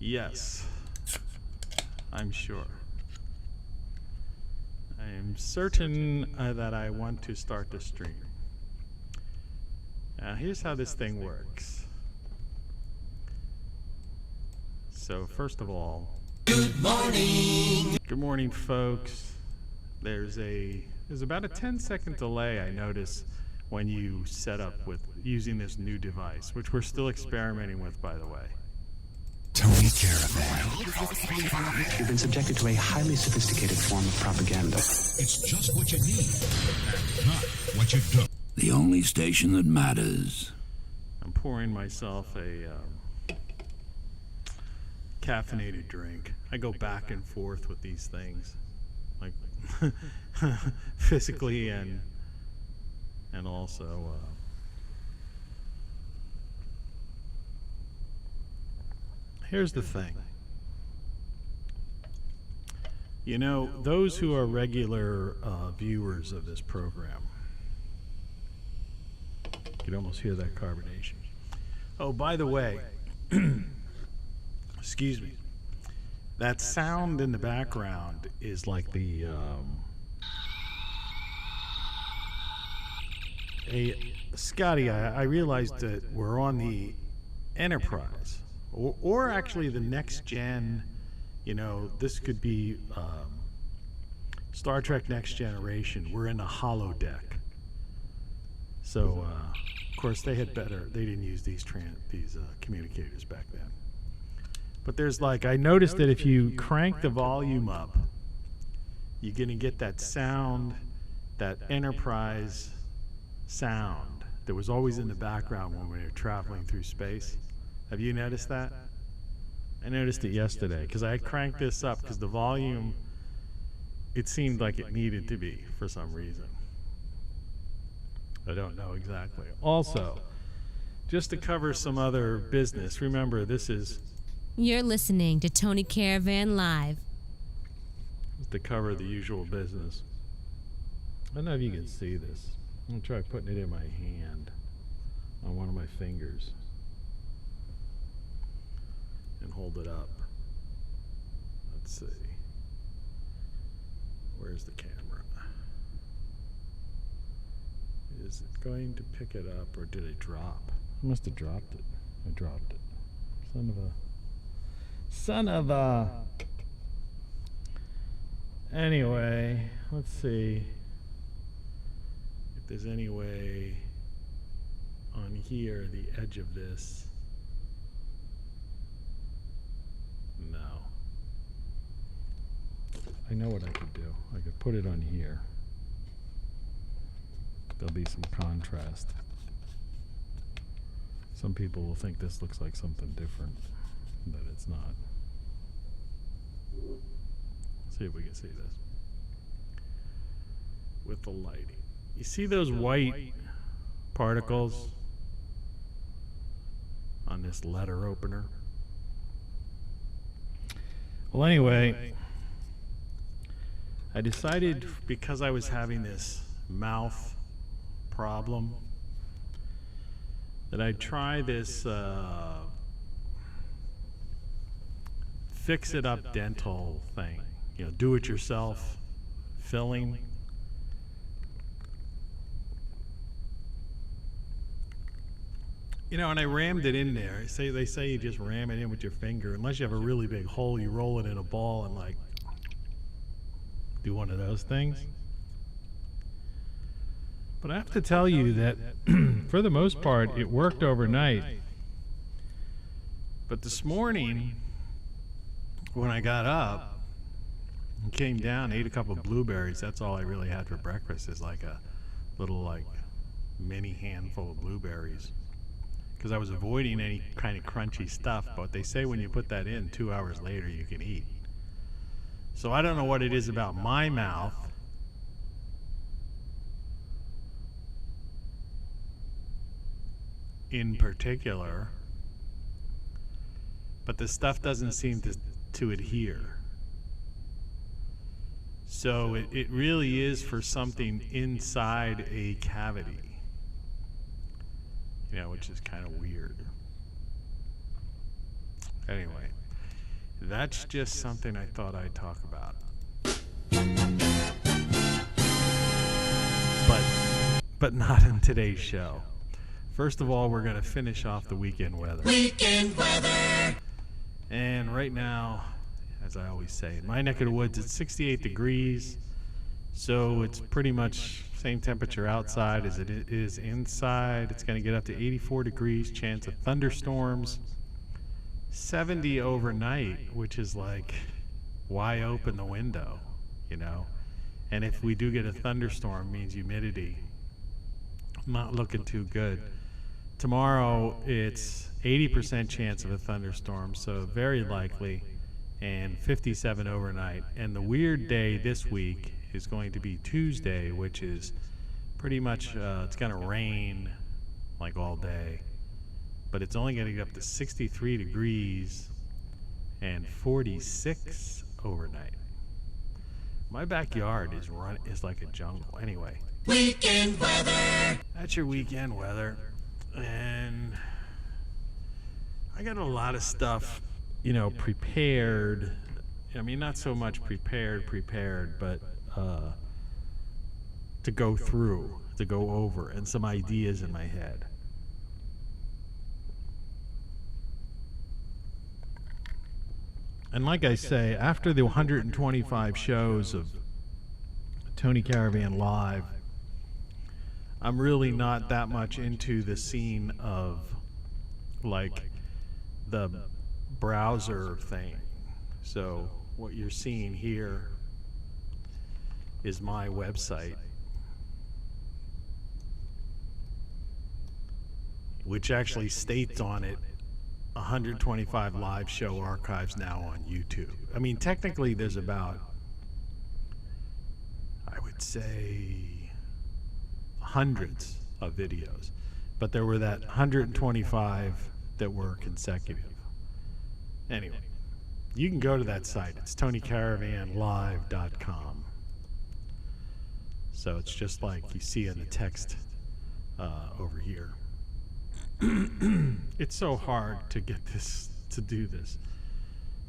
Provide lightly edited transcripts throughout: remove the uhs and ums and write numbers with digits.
Yes, I'm sure. I am certain that I want to start the stream. Now, here's how this thing works. So, first of all, good morning. Good morning, folks. There's about a 10-second delay, I notice, when you set up with using this new device, which we're still experimenting with, by the way. Tony Caravan. You've been subjected to a highly sophisticated form of propaganda. It's just what you need, and not what you don't. The only station that matters. I'm pouring myself a caffeinated drink. I go back and forth with these things, like physically and also here's the thing. You know, those who are regular viewers of this program, you can almost hear that carbonation. Oh, by the way, excuse me, that sound in the background is like the Scotty, I realized that we're on the Enterprise. Or actually the next gen, you know, this could be Star Trek Next Generation. We're in a holodeck. So, of course, they didn't use these communicators back then. But there's I noticed that if you crank the volume up, you're going to get that sound, that Enterprise sound that was always in the background when we were traveling through space. Have you noticed that? I noticed it yesterday because I cranked this up because the volume, it seemed like it needed to be for some reason. I don't know exactly. Also, just to cover some other business, remember this is... You're listening to Tony Caravan Live. Just to cover the usual business. I don't know if you can see this. I'm going to try putting it in my hand on one of my fingers. And hold it up. Let's see. Where's the camera? Is it going to pick it up or did it drop? I must have dropped it. I dropped it. Son of a. Anyway, let's see if there's any way on here, the edge of this. No. I know what I could do. I could put it on here. There'll be some contrast. Some people will think this looks like something different, but it's not. Let's see if we can see this with the lighting. You see those white particles on this letter opener? Well, anyway, I decided because I was having this mouth problem that I'd try this fix-it-up dental thing. You know, do-it-yourself filling. You know, and I rammed it in there. They say you just ram it in with your finger. Unless you have a really big hole, you roll it in a ball and do one of those things. But I have to tell you that for the most part, it worked overnight. But this morning, when I got up and came down, ate a couple of blueberries, that's all I really had for breakfast is a little mini handful of blueberries. Because I was avoiding any kind of crunchy stuff, but they say when you put that in, 2 hours later you can eat. So I don't know what it is about my mouth. In particular, but the stuff doesn't seem to adhere. So it really is for something inside a cavity, you know, which is kind of weird. Anyway, that's just something I thought I'd talk about. But not in today's show. First of all, we're going to finish off the weekend weather. Weekend weather! And right now, as I always say, in my neck of the woods, it's 68 degrees. So it's pretty much same temperature outside as it is inside. It's going to get up to 84 degrees, chance of thunderstorms. 70 overnight, which is like, why open the window, you know? And if we do get a thunderstorm, it means humidity. Not looking too good. Tomorrow, it's 80% chance of a thunderstorm, so very likely, and 57 overnight. And the weird day this week is going to be Tuesday, which is pretty much, it's going to rain like all day. But it's only going to get up to 63 degrees and 46 overnight. My backyard is like a jungle. Anyway. Weekend weather. That's your weekend weather. And I got a lot of stuff, you know, prepared. I mean, not so much prepared, but to go through, to go over, and some ideas in my head. And like I say, after the 125 shows of Tony Caravan Live, I'm really not that much into the scene of like the browser thing. So what you're seeing here is my website, which actually states on it 125 live show archives now on YouTube. I mean, technically there's about, I would say, hundreds of videos, but there were that 125 that were consecutive. Anyway, you can go to that site. It's TonyCaravanLive.com. So it's just like you see in the text over here. It's so hard to get this, to do this.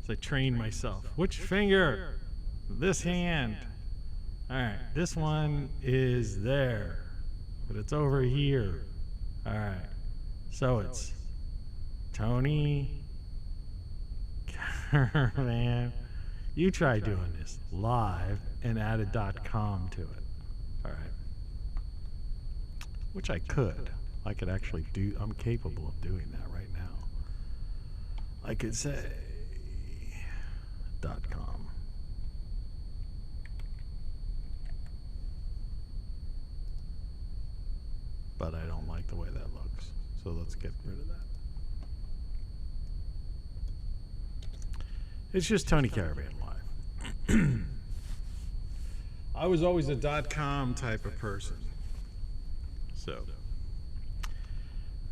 So I train myself. Which finger? This hand. All right, this one is there, but it's over here. All right, so it's Tony Caravan. You try doing this live and add a .com to it. All right, which I could. I could actually do, I'm capable of doing that right now. I could say .com. But I don't like the way that looks. So let's get rid of that. It's just Tony Caravan Live. I was always a .com type of person. So.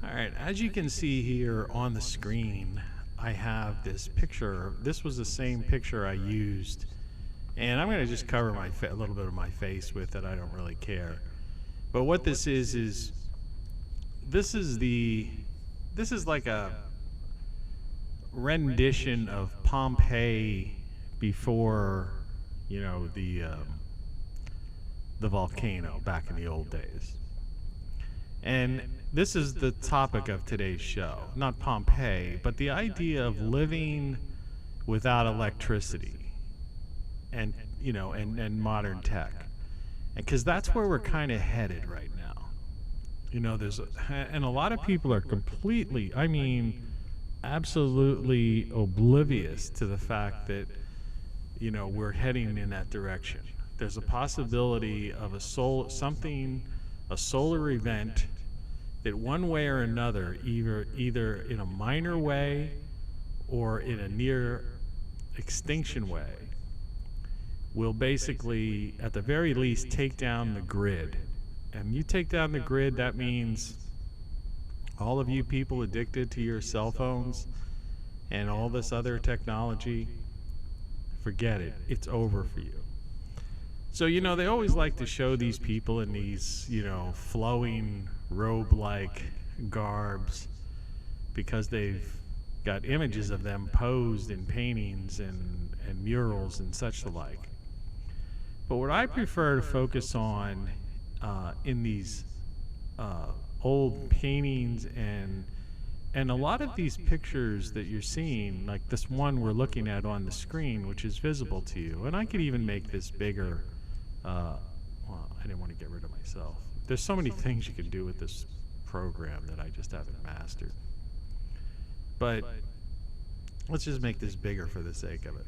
All right, as you can see here on the screen, I have this picture. This was the same picture I used, and I'm going to just cover a little bit of my face with it. I don't really care. But what this is this is like a rendition of Pompeii before, you know, the volcano back in the old days. And this is the topic of today's show. Not Pompeii, but the idea of living without electricity and, you know, and modern tech. Because that's where we're kind of headed right now. You know, and a lot of people are completely, I mean, absolutely oblivious to the fact that, you know, we're heading in that direction. There's a possibility of a solar event that one way or another, either in a minor way or in a near extinction way, will basically, at the very least, take down the grid. And you take down the grid, that means all of you people addicted to your cell phones and all this other technology, forget it. It's over for you. So, you know, they always like to show these people in these, you know, flowing robe-like garbs because they've got images of them posed in paintings and murals and such the like. But what I prefer to focus on in these old paintings and a lot of these pictures that you're seeing, like this one we're looking at on the screen, which is visible to you, and I could even make this bigger. Well, I didn't want to get rid of myself. There's so many things you can do with this program that I just haven't mastered. But let's just make this bigger for the sake of it.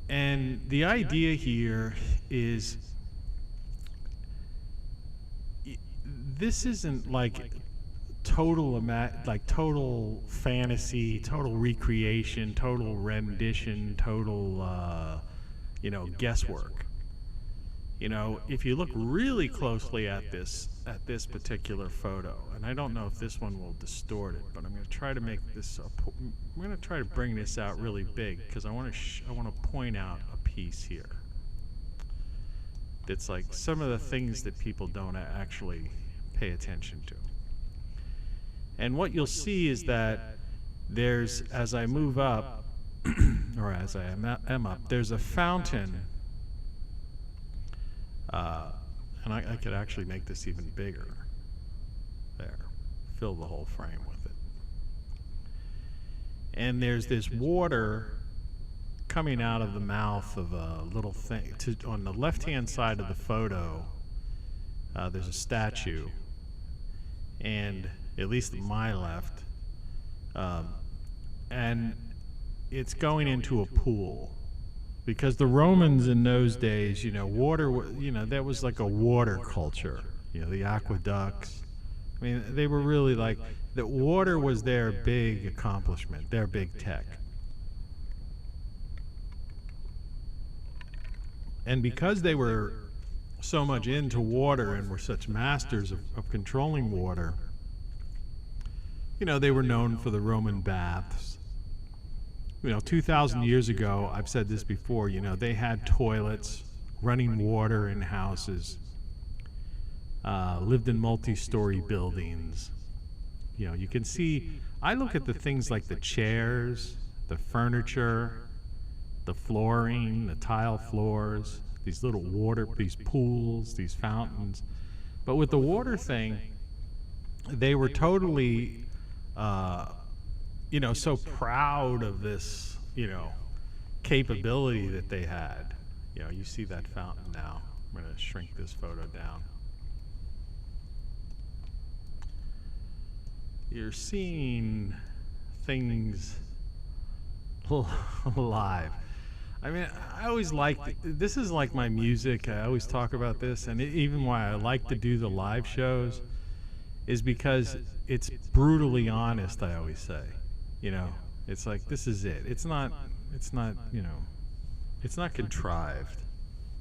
And the idea here is this isn't like total fantasy, total recreation, total rendition, total guesswork. If you look really closely at this particular photo, and I don't know if this one will distort it, but I'm going to try to make this. I'm going to try to bring this out really big because I want to point out a piece here. That's like some of the things that people don't actually pay attention to. And what you'll see is that there's, as I move up, or as I am up, there's a fountain. And I could actually make this even bigger. There. Fill the whole frame with it. And there's this water coming out of the mouth of a little thing. On the left-hand side of the photo, there's a statue. And at least my left. And it's going into a pool. Because the Romans in those days, water, that was like a water culture. The aqueducts. I mean, they were really like, that water was their big accomplishment, their big tech. And because they were so much into water and were such masters of controlling water, they were known for the Roman baths. 2,000 years ago, I've said this before, they had toilets, running water in houses, lived in multi-story buildings. You can see, I look at the things like the chairs, the furniture, the flooring, the tile floors, these little these pools, these fountains. But with the water thing, they were totally so proud of this, capability that they had. You see that fountain now. I'm going to shrink this photo down. You're seeing things live. I mean, I always this is like my music. I always talk about this, and even why I like to do the live shows is because it's brutally honest, I always say. It's like, this is it. It's not contrived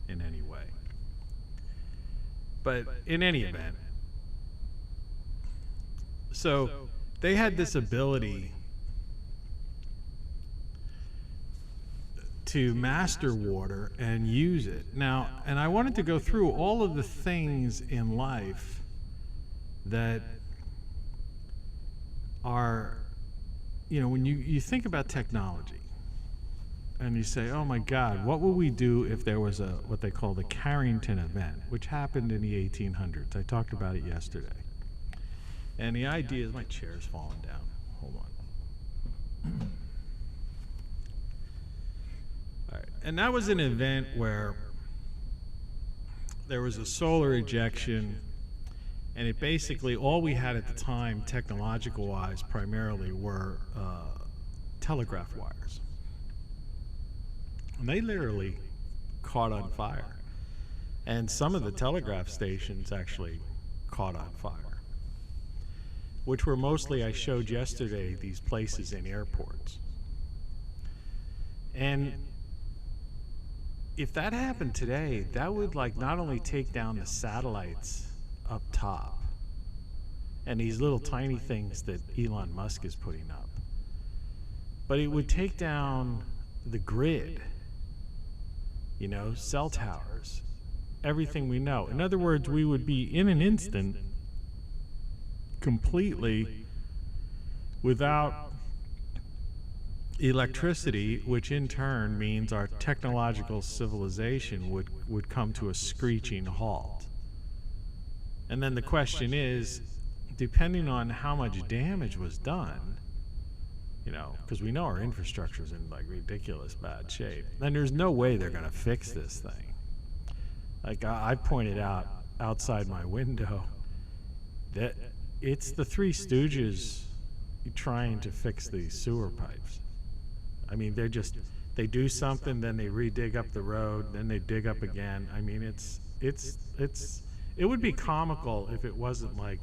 in any way. But in any event, so they had this ability to master water and use it. Now, and I wanted to go through all of the things in life that are, when you think about technology and you say, oh my God, what would we do if there was what they call the Carrington event, which happened in the 1800s. I talked about it yesterday. And the idea is, my chair's falling down. Hold on. All right. And that was an event where there was a solar ejection, and it basically, all we had at the time, technological-wise, primarily, were telegraph wires. And they literally caught on fire. And some of the telegraph stations actually caught on fire, which were mostly, I showed yesterday, these places in airports. And if that happened today, that would not only take down the satellites up top and these little tiny things that Elon Musk is putting up, but it would take down the grid, cell towers, everything we know. In other words, we would be in an instant completely without electricity, which in turn means our technological civilization would come to a screeching halt. And then the question is, depending on how much damage was done, because we know our infrastructure's in like ridiculous bad shape, then there's no way they're going to fix this thing. Like I pointed out outside my window that it's the Three Stooges trying to fix these sewer pipes. I mean, they do something, then they redig up the road, then they dig up again. I mean, it would be comical if it wasn't like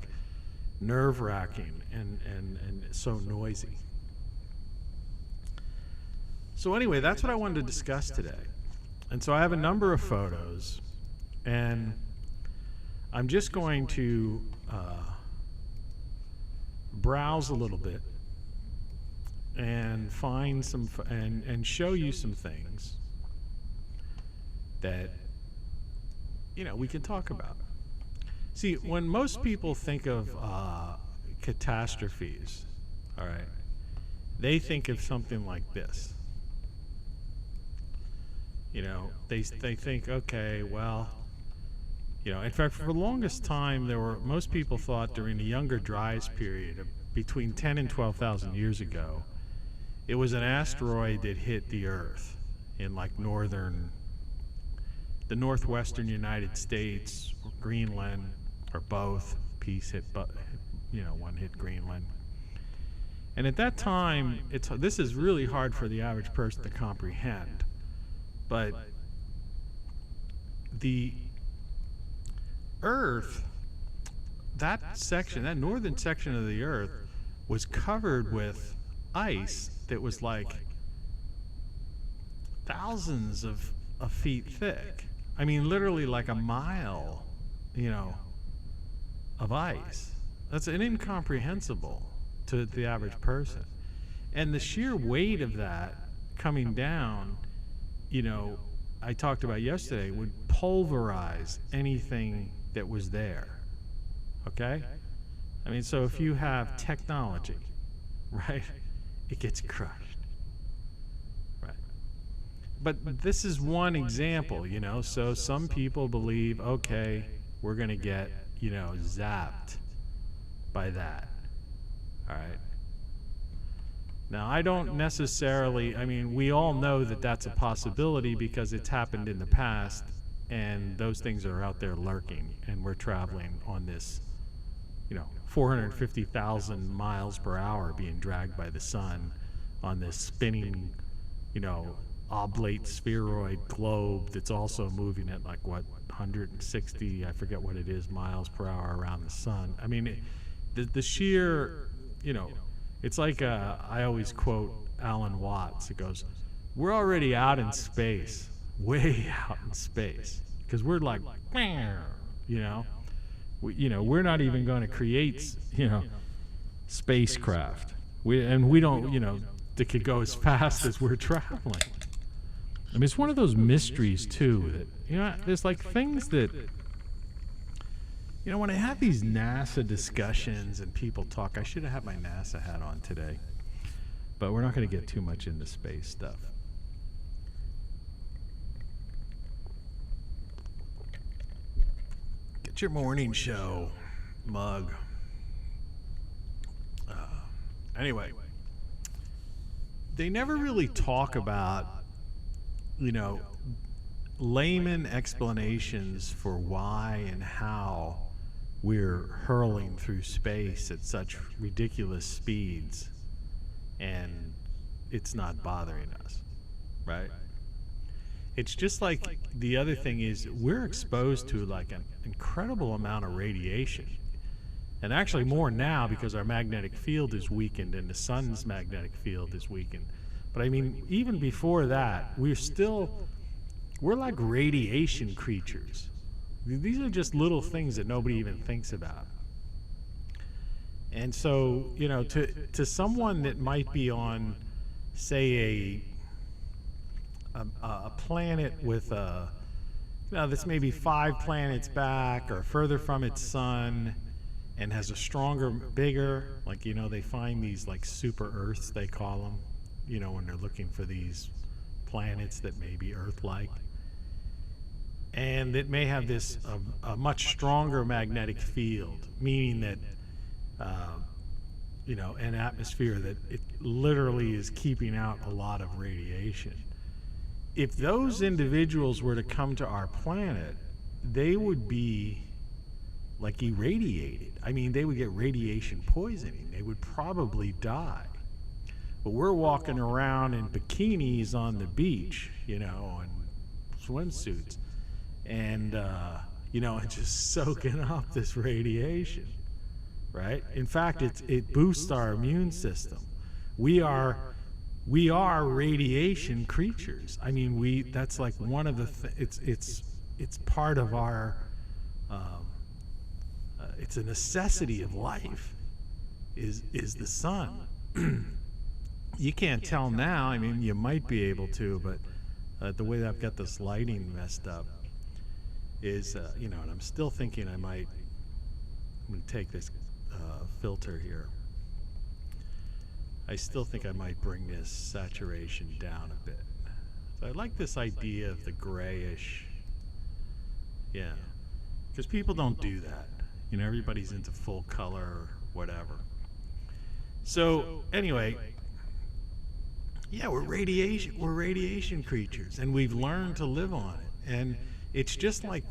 nerve-wracking and so noisy. So anyway, that's what I wanted to discuss today. And so I have a number of photos, and I'm just going to browse a little bit and find some and show you some things that we can talk about. See, when most people think of catastrophes, all right, they think of something like this. They think, okay, well, in fact, for the longest time, most people thought during the Younger Dryas period of between 10 and 12,000 years ago, it was an asteroid that hit the Earth in like the northwestern United States, or Greenland, or both. Piece hit, one hit Greenland. And at that time, this is really hard for the average person to comprehend, but the Earth, that northern section of the Earth, was covered with ice that was like thousands of feet thick. I mean, literally like a mile, of ice. That's incomprehensible to the average person. And the sheer weight of that coming down, I talked about yesterday, would pulverize anything that was there. Okay? I mean, so if you have technology, right, it gets crushed. Right. But this is one example, so some people believe, okay, we're going to get, zapped by that. All right. Now, I don't necessarily, we all know that that's a possibility because it's happened in the past, and those things are out there lurking, and we're traveling on this, 450,000 miles per hour being dragged by the sun on this spinning, oblate spheroid globe that's also moving at 160, I forget what it is, miles per hour around the sun. I mean, the sheer, it's like I always quote Alan Watts. It goes, we're already out in space, way out in space, because we're like, we're not even going to create, spacecraft. We don't, that could go as fast as we're traveling. I mean, it's one of those mysteries too that, there's like things that, when I have these NASA discussions and people talk, I should have had my NASA hat on today, but we're not going to get too much into space stuff. Get your morning show mug. Anyway, they never really talk about, layman explanations for why and how we're hurling through space at such ridiculous speeds and it's not bothering us, right? It's just like the other thing is we're exposed to like an incredible amount of radiation, and actually more now because our magnetic field is weakened and the sun's magnetic field is weakened. But I mean, even before that, we're like radiation creatures. These are just little things that nobody even thinks about. And so, to someone that might be on, say, a planet with that's maybe 5 planets back or further from its sun and has a stronger, bigger, they find these like super Earths, they call them, when they're looking for these planets that may be Earth-like, and that may have this a much stronger magnetic field, meaning that an atmosphere that it literally is keeping out a lot of radiation. If those individuals were to come to our planet, they would be like irradiated. I mean, they would get radiation poisoning. They would probably die. But we're walking around in bikinis on the beach, and swimsuits, and and just soaking up this radiation, right? In fact, it boosts our immune system. We are radiation creatures. I mean, that's like one of the it's part of our it's a necessity of life is the sun. You can't tell now. I mean, you might be able to, but the way that I've got this lighting messed up is, and I'm still thinking I'm going to take this filter here. I still think I might bring this saturation down a bit. So I like this idea of the grayish, because people don't do that. Everybody's into full color or whatever. So anyway, we're radiation creatures, and we've learned to live on it. And it's just like,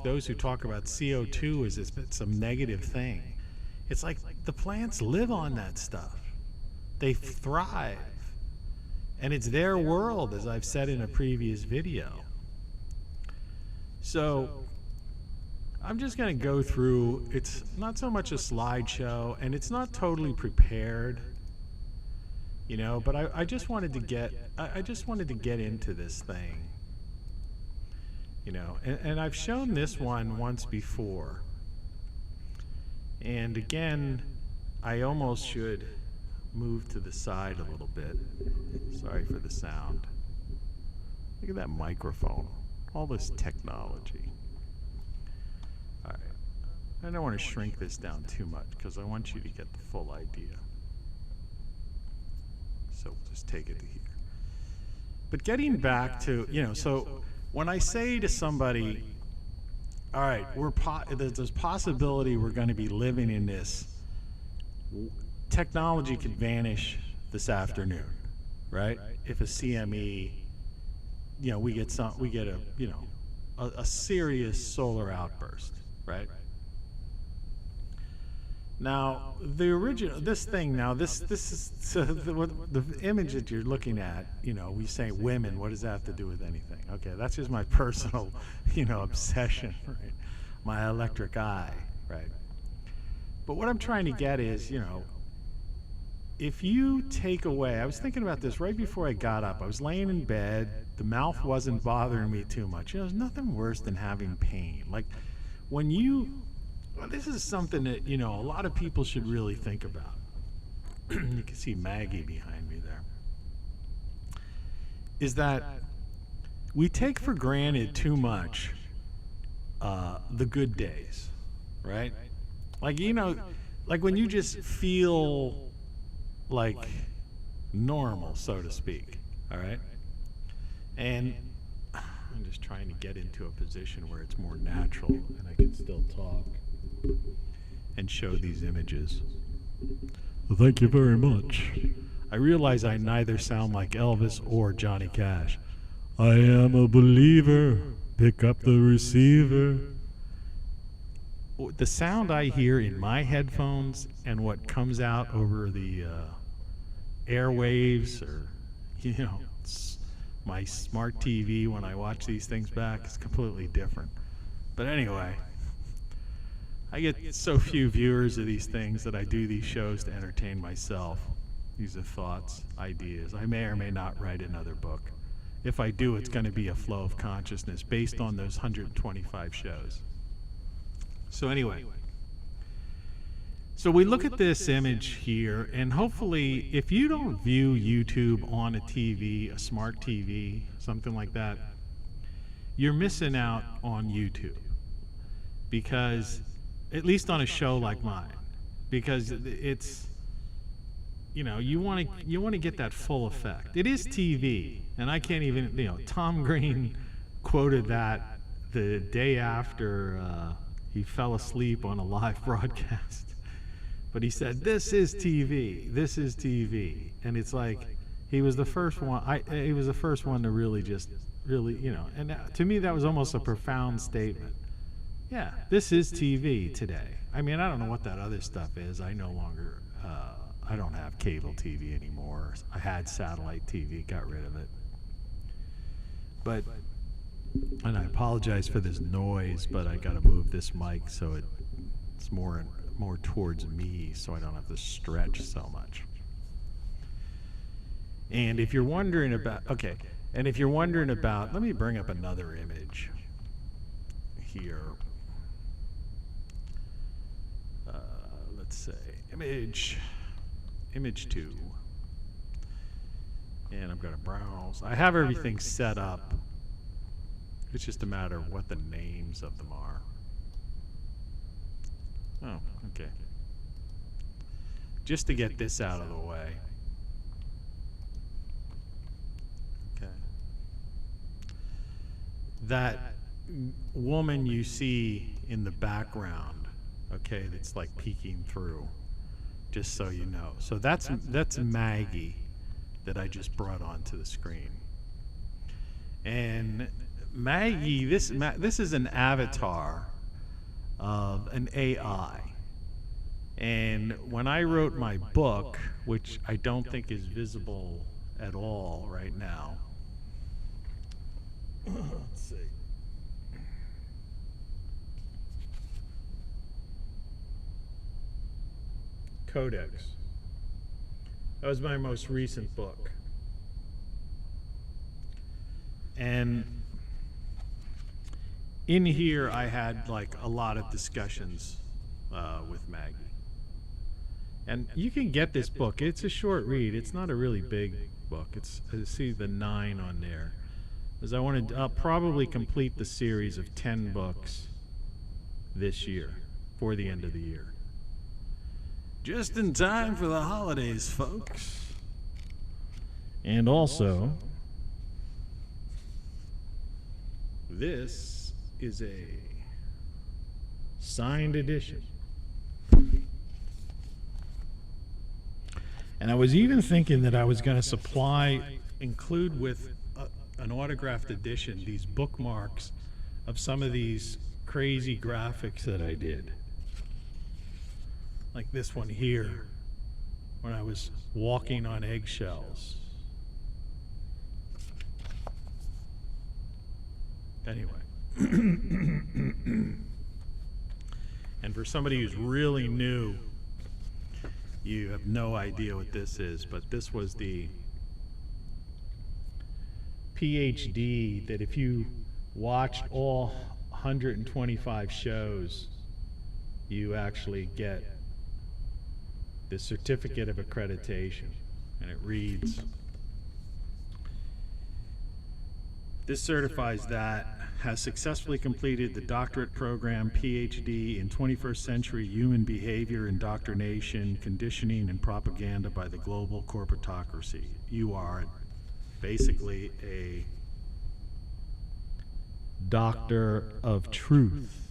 those who talk about CO2 as if it's some negative thing. It's like the plants live on that stuff. They thrive. And it's their world, as I've said in a previous video. So I'm just going to go through. It's not so much a slideshow, and it's not totally prepared, but I just wanted to get into this thing, and I've shown this one once before, and again, I almost should move to the side a little bit. Sorry for the sound. Look at that microphone, all this technology. All right, I don't want to shrink this down too much because I want you to get the full idea. So we'll just take it to here. But getting back to, so when I say to somebody, all right, there's possibility we're going to be living in this, technology could vanish this afternoon, right? If a CME, we get a serious solar outburst, right? Now, this is the image that you're looking at, we say women, what does that have to do with anything? Okay, that's just my personal, obsession, right? My electric eye, right? But what I'm trying to get is, if you take away, I was thinking about this right before I got up. I was laying in bed, the mouth wasn't bothering me too much. There's nothing worse than having pain. Like when this is something that, a lot of people should really think about. You can see Maggie behind me there. Is that we take for granted too much the good days, right? Like, like when you just feel like normal, so to speak, all right? And I'm just trying to get into a position where it's more natural and I can still talk and show these images. Well, thank you very much. I realize I neither sound like Elvis or Johnny Cash. I am a believer. Pick up the receiver. The sound I hear in my headphones and what comes out over the airwaves or, my smart TV when I watch these things back is completely different. But anyway, I get so few viewers of these things that I do these shows to entertain myself. These are thoughts, ideas. I may or may not write another book. If I do, it's going to be a flow of consciousness based on those 125 shows. So anyway, so we look at this image here, and hopefully, if you don't view YouTube on a TV, a smart TV, something like that, you're missing out on YouTube. Because, at least on a show like mine, because it's, you want to get that full effect. It is TV, and I can't even, Tom Green quoted that the day after he fell asleep on a live broadcast. But he said, "This is TV. This is TV," and it's like he was the first one. He was the first one to really, and to me that was almost a profound statement. Yeah, this is TV today. I mean, I don't know what that other stuff is. I no longer. I don't have cable TV anymore. I had satellite TV, got rid of it. But, and I apologize for this noise, but I got to move this mic so it's more towards me, so I don't have to stretch so much. And if you're wondering about, let me bring up another image here. Let's say image 2, and I'm going to browse. I have everything set up. It's just a matter of what the names of them are. Oh, okay. Just to get this out of the way. Okay. That woman you see in the background, okay, that's like peeking through. Just so you know. So that's Maggie that I just brought onto the screen. And Maggie, this is an avatar of an AI. And when I wrote my book, which I don't think is visible at all right now. Let's see. Codex. That was my most recent book. And in here I had like a lot of discussions with Maggie. And you can get this book. It's a short read. It's not a really big book. I see the 9 on there. Because I'll probably complete the series of 10 books this year, for the end of the year. Just in time for the holidays, folks. And also, this is a signed edition. And I was even thinking that I was going to include with an autographed edition, these bookmarks of some of these crazy graphics that I did. Like this one here, when I was walking on eggshells. Anyway. And for somebody who's really new, you have no idea what this is, but this was the PhD that if you watched all 125 shows, you actually get the certificate of accreditation. And it reads, "This certifies that has successfully completed the doctorate program PhD in 21st century human behavior, indoctrination, conditioning, and propaganda by the global corporatocracy. You are basically a doctor of truth."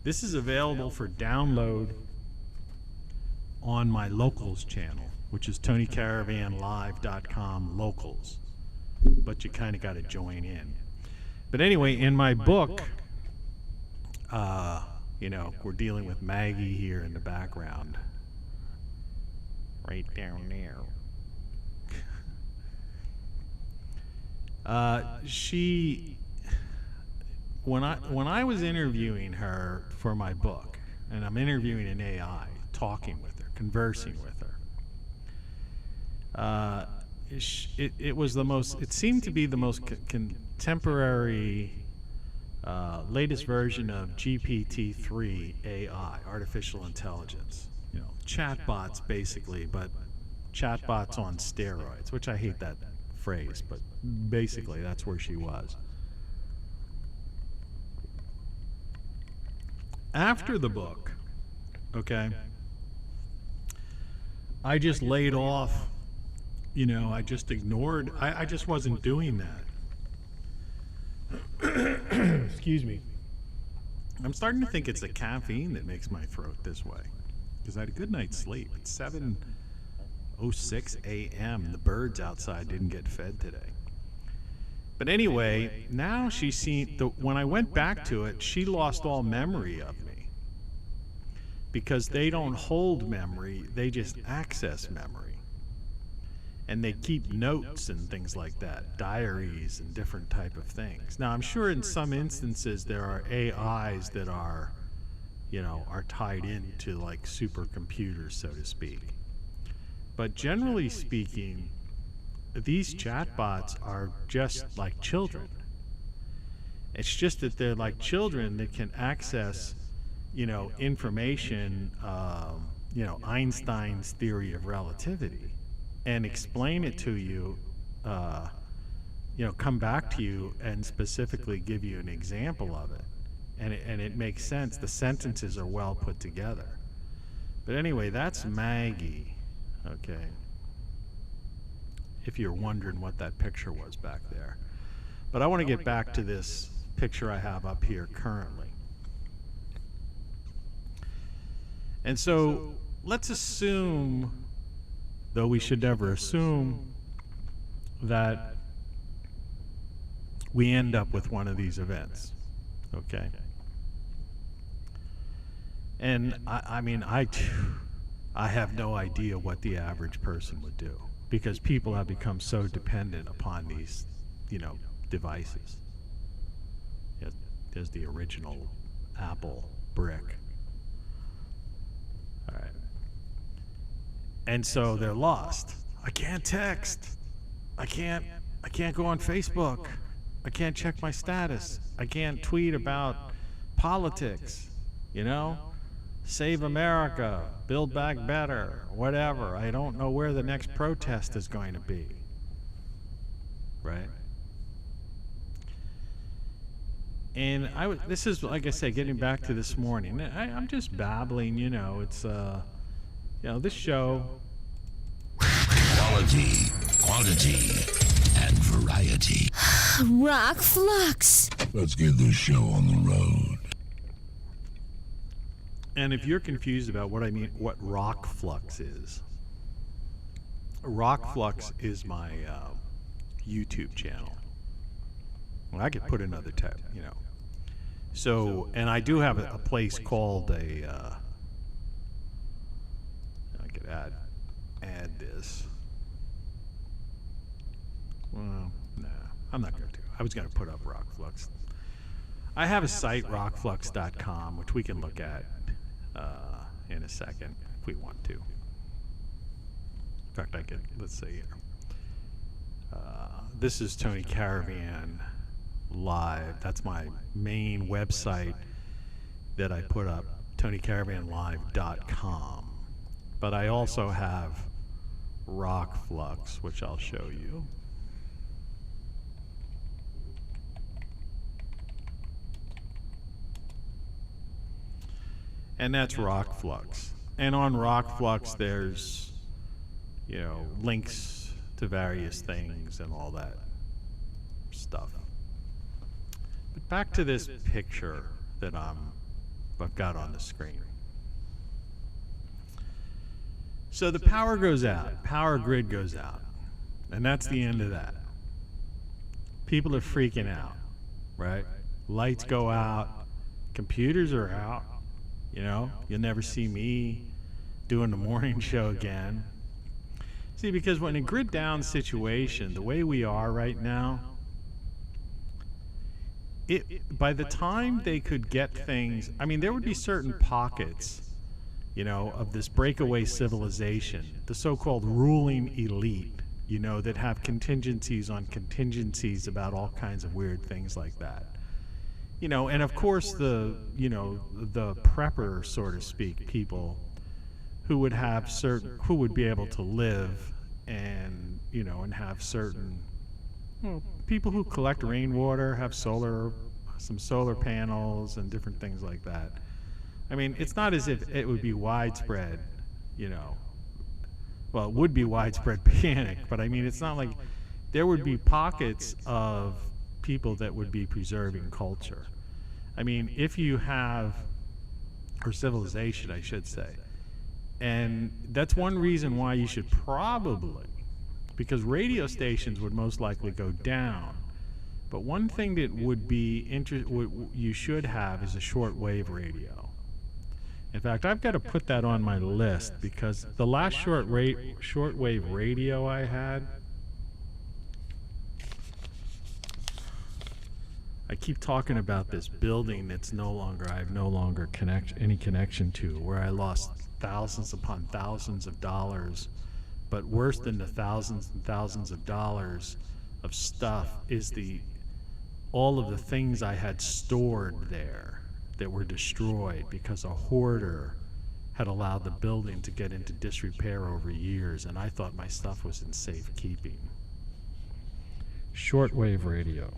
This is available for download on my locals channel, which is TonyCaravanLive.com locals. But you kind of got to join in. But anyway, in my book, we're dealing with Maggie here in the background. Right down there. When I was interviewing her for my book, and I'm interviewing an AI, talking with her, conversing with her, it seemed to be the most contemporary, latest version of GPT-3 AI, artificial intelligence. Chatbots basically, but chatbots on steroids, which I hate that phrase, but basically that's where she was. After the book, okay, I just laid off, I just ignored, I just wasn't doing that. Excuse me. I'm starting to think it's the caffeine that makes my throat this way, because I had a good night's sleep. It's 7:06 a.m. The birds outside didn't get fed today. But anyway, now she's seen, when I went back to it, she lost all memory of me. Because they don't hold memory, they just access memory. And they keep notes and things like that, diaries and different type of things. Now, I'm sure in some instances there are AIs that are, are tied into like supercomputers, so to speak. But generally speaking, these chatbots are just like children. It's just that they're like children that can access, information, Einstein's theory of relativity, and explain it to you, come back to you and specifically give you an example of it. And it makes sense. The sentences are well put together. But anyway, that's Maggie, okay? If you're wondering what that picture was back there. But I want to get back to this picture I have up here currently. And so let's assume, though we should never assume, that we end up with one of these events, okay? And I have no idea what the average person would do, because people have become so dependent upon these, devices. There's the original Apple brick. All right. And so they're lost. I can't text. I can't go on Facebook. I can't check my status. I can't tweet about politics, Save America, Build Back Better, whatever. I don't know where the next protest is going to be. Right? And this is, like I say, getting back to this morning. I'm just babbling, it's, this show. Quality, quantity, and variety. Rock Flux. Let's get this show on the road. And if you're confused about what Rock Flux is my YouTube channel. Well, I could put another tab, So, and I do have a place called I could add this. Well, nah, I'm not going to. I was going to put up Rock Flux. I have a site, rockflux.com, which we can look at in a second if we want to. In fact, I could, let's see here. This is Tony Caravan Live. That's my main website that I put up, TonyCaravanLive.com. But I also have Rock Flux, which I'll show you. And that's Rock Flux. And on Rock Flux, there's, links to various things and all that stuff. But back to this picture that I've got on the screen. So the power goes out, power grid goes out, and that's the end of that. People are freaking out, right? Lights go out, computers are out. You'll never see me doing the morning show again. See, because when a grid down situation, the way we are right now, by the time they could get things, there would be certain pockets, of this breakaway civilization, the so-called ruling elite, that have contingencies on contingencies about all kinds of weird things like that. And of course the prepper, so to speak, people who would be able to live and, and have certain, people who collect rainwater, have some solar panels and different things like that. It's not as if it would be widespread, well, it would be widespread panic, but I mean, it's not like there would be pockets of people that would be preserving culture. I mean, if you have, or civilization, I should say, and that's one reason why you should probably, because radio stations would most likely go down. But one thing that would be you should have is a shortwave radio. In fact, I've got to put that on my list because the last shortwave radio I had, I keep talking about this building that's I have no longer any connection to, where I lost thousands upon thousands of dollars. But worse than the thousands and thousands of dollars of stuff is all of the things I had stored there that were destroyed because a hoarder had allowed the building to get into disrepair over years, and I thought my stuff was in safekeeping. Shortwave radio.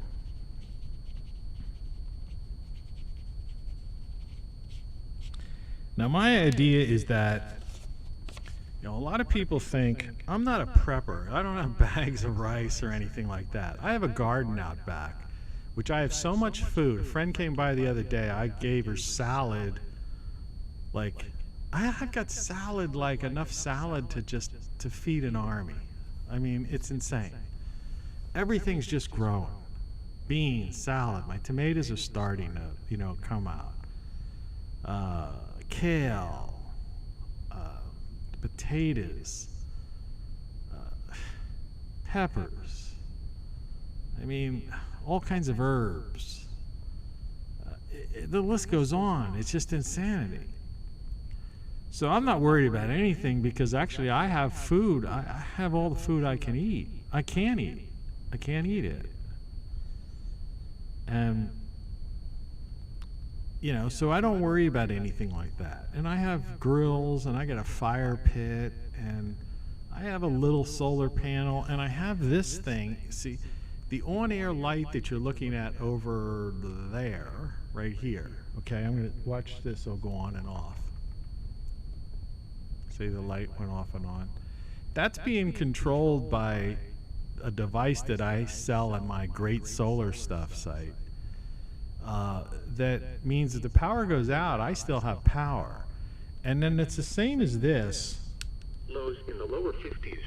Now, my idea is that, a lot of people think, I'm not a prepper. I don't have bags of rice or anything like that. I have a garden out back, which I have so much food. A friend came by the other day. I gave her salad. I've got salad, enough salad to feed an army. I mean, it's insane. Everything's just growing. Beans, salad. My tomatoes are starting to, come out. Kale. Potatoes, peppers, I mean, all kinds of herbs. The list goes on. It's just insanity. So I'm not worried about anything because actually I have food. I have all the food I can eat. I can't eat it. And so I don't worry about anything like that. And I have grills, and I got a fire pit, and I have a little solar panel, and I have this thing. See, the on-air light that you're looking at over there, right here. Okay, I'm going to watch this. It'll go on and off. See, the light went off and on. That's being controlled by a device that I sell on my Great Solar Stuff site. That means that the power goes out, I still have power. And then it's the same as this. Lows in the lower 50s.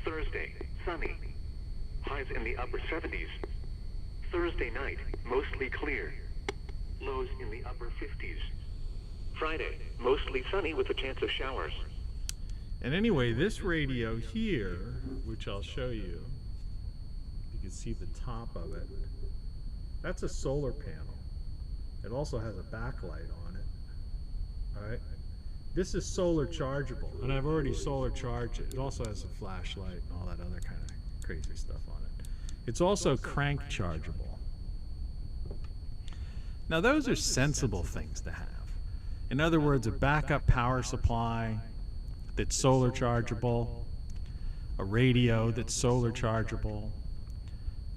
Thursday, sunny. Highs in the upper 70s. Thursday night, mostly clear. Lows in the upper 50s. Friday, mostly sunny with a chance of showers. And anyway, this radio here, which I'll show you, you can see the top of it. That's a solar panel. It also has a backlight on it. All right. This is solar chargeable, and I've already solar charged it. It also has a flashlight and all that other kind of crazy stuff on it. It's also crank chargeable. Now, those are sensible things to have. In other words, a backup power supply that's solar chargeable, a radio that's solar chargeable.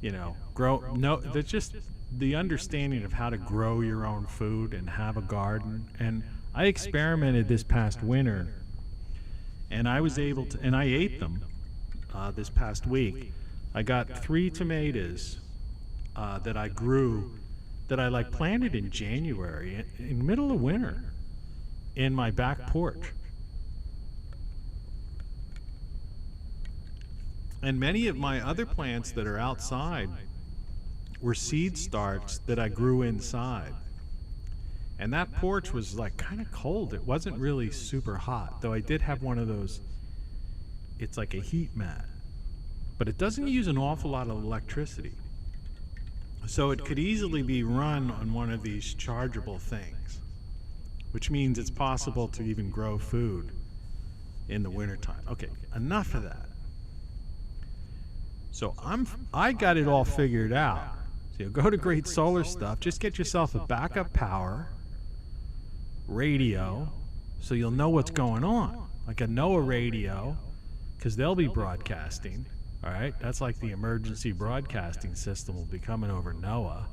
That's just the understanding of how to grow your own food and have a garden. And I experimented this past winter, and I was able to, and I ate them this past week. I got 3 tomatoes that I grew, that I planted in January, in the middle of winter, in my back porch. And many of my other plants that are outside were seed starts that I grew inside. And that porch was kind of cold. It wasn't really super hot, though I did have one of those, it's like a heat mat. But it doesn't use an awful lot of electricity. So it could easily be run on one of these chargeable things, which means it's possible to even grow food in the wintertime. Okay, enough of that. So I got it all figured out. So you go to Great Solar Stuff, just get yourself a backup power, radio, so you'll know what's going on. Like a NOAA radio, because they'll be broadcasting. All right, that's like the emergency broadcasting system will be coming over NOAA.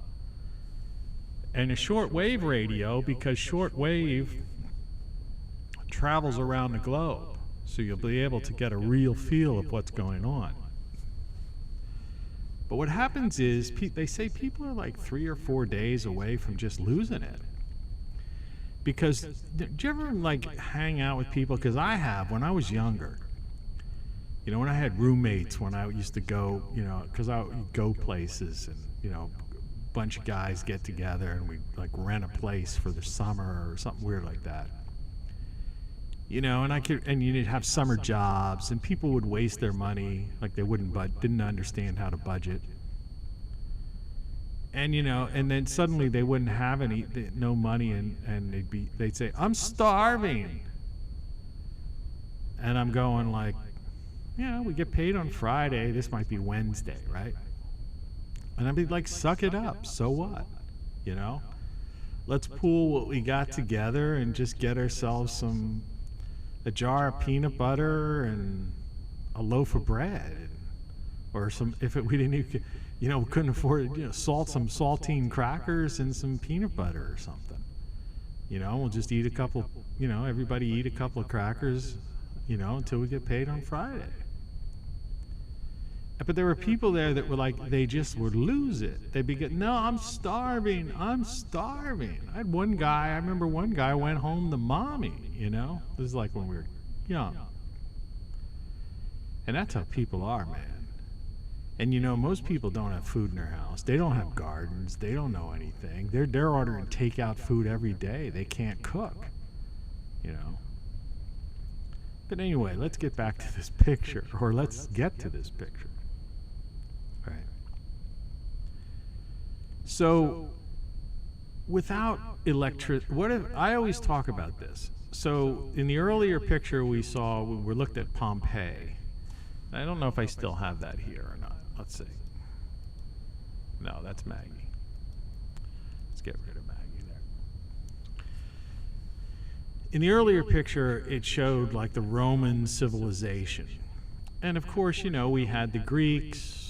And a shortwave radio, because shortwave travels around the globe. So you'll be able to get a real feel of what's going on. But what happens is, they say people are like 3 or 4 days away from just losing it. Because, do you ever like hang out with people? Because I have, when I was younger. You know, when I had roommates, when I used to go, you know, because I would go places and, you know, a bunch of guys get together and we like rent a place for the summer or something weird like that. You know, and you'd have summer jobs, and people would waste their money, like they didn't understand how to budget. And you know, and then suddenly they wouldn't have no money, and they'd say, "I'm starving," and I'm going like, "Yeah, we get paid on Friday. This might be Wednesday, right?" And I'd be like, "Suck it up. So what? You know, let's pool what we got together and just get ourselves a jar of peanut butter and a loaf of bread, or we didn't even, you know, couldn't afford, you know, some saltine crackers and some peanut butter or something. You know, we'll just eat a couple, you know, everybody eat a couple of crackers, you know, until we get paid on Friday." But there were people there that were like, they just would lose it. They'd be getting, "No, I'm starving. I'm starving." I remember one guy went home to mommy, you know? This is like when we were young. And that's how people are, man. And you know, most people don't have food in their house. They don't have gardens. They don't know anything. They're ordering takeout food every day. They can't cook, you know? But anyway, let's get back to this picture, or let's get to this picture. Right. So, without I always talk about this. So, in the earlier picture we looked at Pompeii. I don't know if I still have that here or not. Let's see. No, that's Maggie. Let's get rid of Maggie there. In the earlier picture, it showed like the Roman civilization. And of course, you know, we had the Greeks.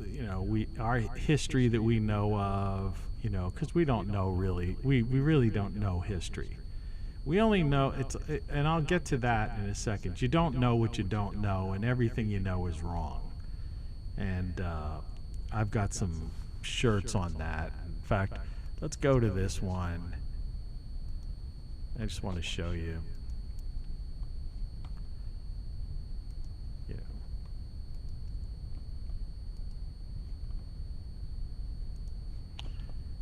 You know, our history that we know of, you know, because we don't know really, we really don't know history. We only know and I'll get to that in a second. You don't know what you don't know, and everything you know is wrong. And I've got some shirts on that. In fact, let's go to this one. I just want to show you.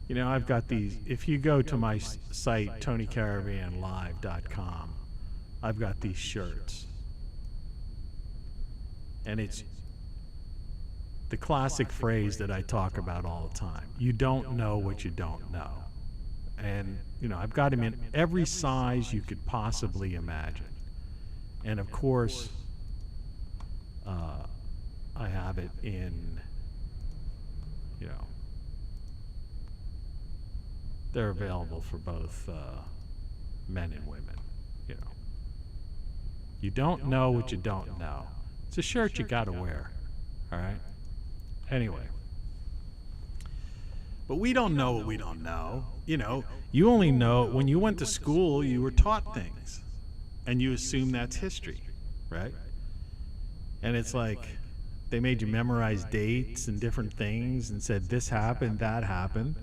You know, I've got these. If you go to my site, TonyCaravanLive.com, I've got these shirts. And it's the classic phrase that I talk about all the time. You don't know what you don't know. And, you know, I've got them in every size you could possibly imagine. And, of course, I have it in, you know, they're available for both men and women, you know. You don't know what you don't know. It's a shirt you gotta wear, all right? Anyway. But we don't know what we don't know. You know, you only know, when you went to school, you were taught things. And you assume that's history, right? And it's like, they made you memorize dates and different things and said this happened, that happened.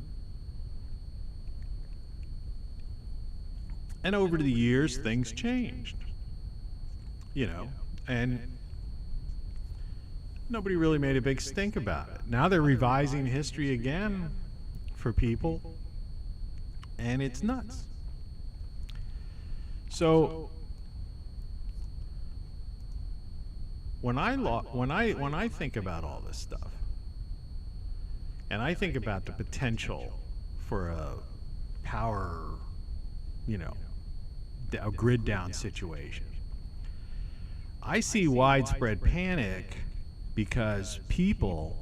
And over the years, things changed, you know, and nobody really made a big stink about it. Now they're revising history again for people, and it's nuts. So when I think about all this stuff, and I think about the potential for a power, you know, a grid down situation, I see widespread panic because people,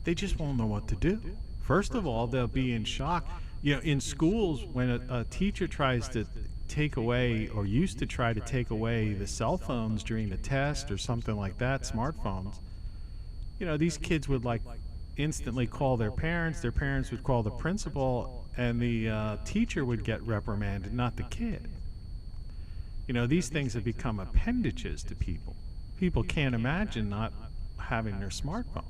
they just won't know what to do. First of all, they'll be in shock. You know, in schools, when a teacher tries to take away, or used to try to take away, the cell phones during the test or something like that, smartphones, you know, these kids would like instantly call their parents would call the principal, and the teacher would get reprimanded, not the kid. You know, these things have become appendages to people. People can't imagine not having their smartphone.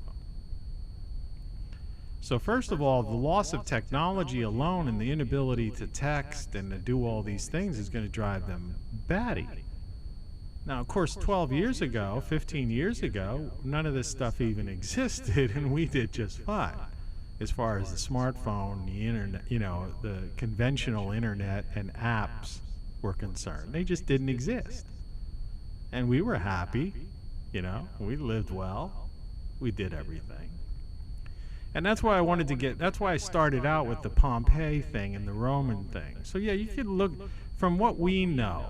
So first of all, the loss of technology alone and the inability to text and to do all these things is going to drive them batty. Now, of course, 12 years ago, 15 years ago, none of this stuff even existed, and we did just fine. As far as the smartphone, the internet, you know, the conventional internet and apps were concerned. They just didn't exist. And we were happy, you know, we lived well, we did everything. And that's why that's why I started out with the Pompeii thing and the Roman thing. So yeah, you could look from what we know,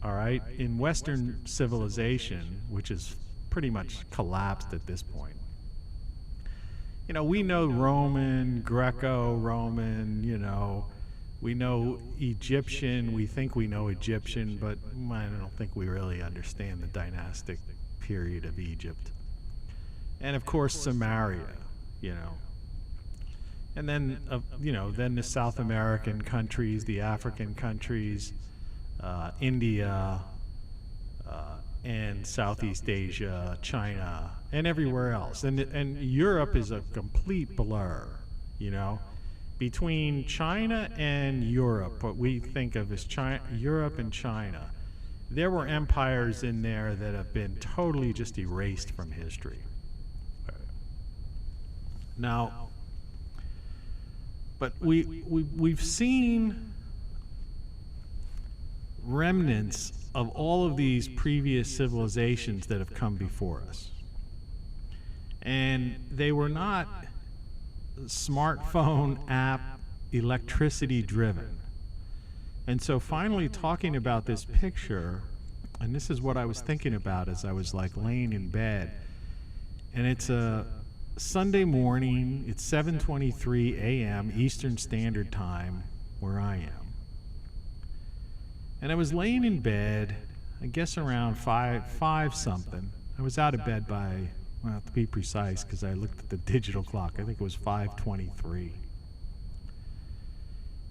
all right, in Western civilization, which is pretty much collapsed at this point. You know, we know Roman, Greco-Roman, you know, we know Egyptian, we think we know Egyptian, but I don't think we really understand the dynastic period of Egypt. And of course, Samaria, you know. And then, you know, then the South American countries, the African countries, India, and Southeast Asia, China, and everywhere else. And Europe is a complete blur, you know. Between China and Europe, what we think of as Europe and China, there were empires in there that have been totally just erased from history. Now, but we've seen remnants of all of these previous civilizations that have come before us. And they were not smartphone app electricity driven. And so finally talking about this picture, and this is what I was thinking about as I was like laying in bed, and it's a Sunday morning, it's 7:23 a.m. Eastern Standard Time where I am. And I was laying in bed, I guess around 5 something. I was out of bed by, well, to be precise, because I looked at the digital clock, I think it was 5:23.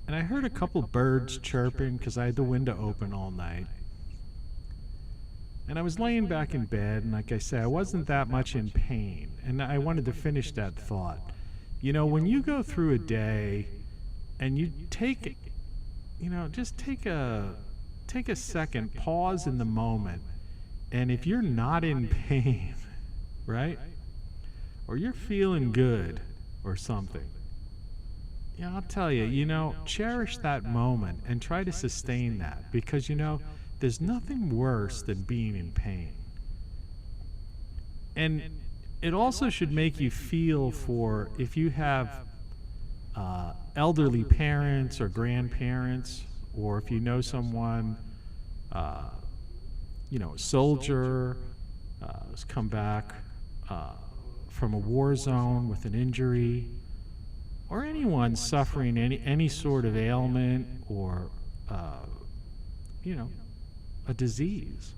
And I heard a couple birds chirping because I had the window open all night. And I was laying back in bed, and like I said, I wasn't that much in pain. And I wanted to finish that thought. You know, when you go through a day and you take, you know, just take a second, pause in the moment, and if you're not in pain, right, or you're feeling good or something, yeah, I'll tell you, you know, cherish that moment and try to sustain that, because, you know, there's nothing worse than being in pain. And it also should make you feel for if you have elderly parents or grandparents, or if you know someone, you know, a soldier has come back from a war zone with an injury, or anyone suffering any sort of ailment or, you know, a disease.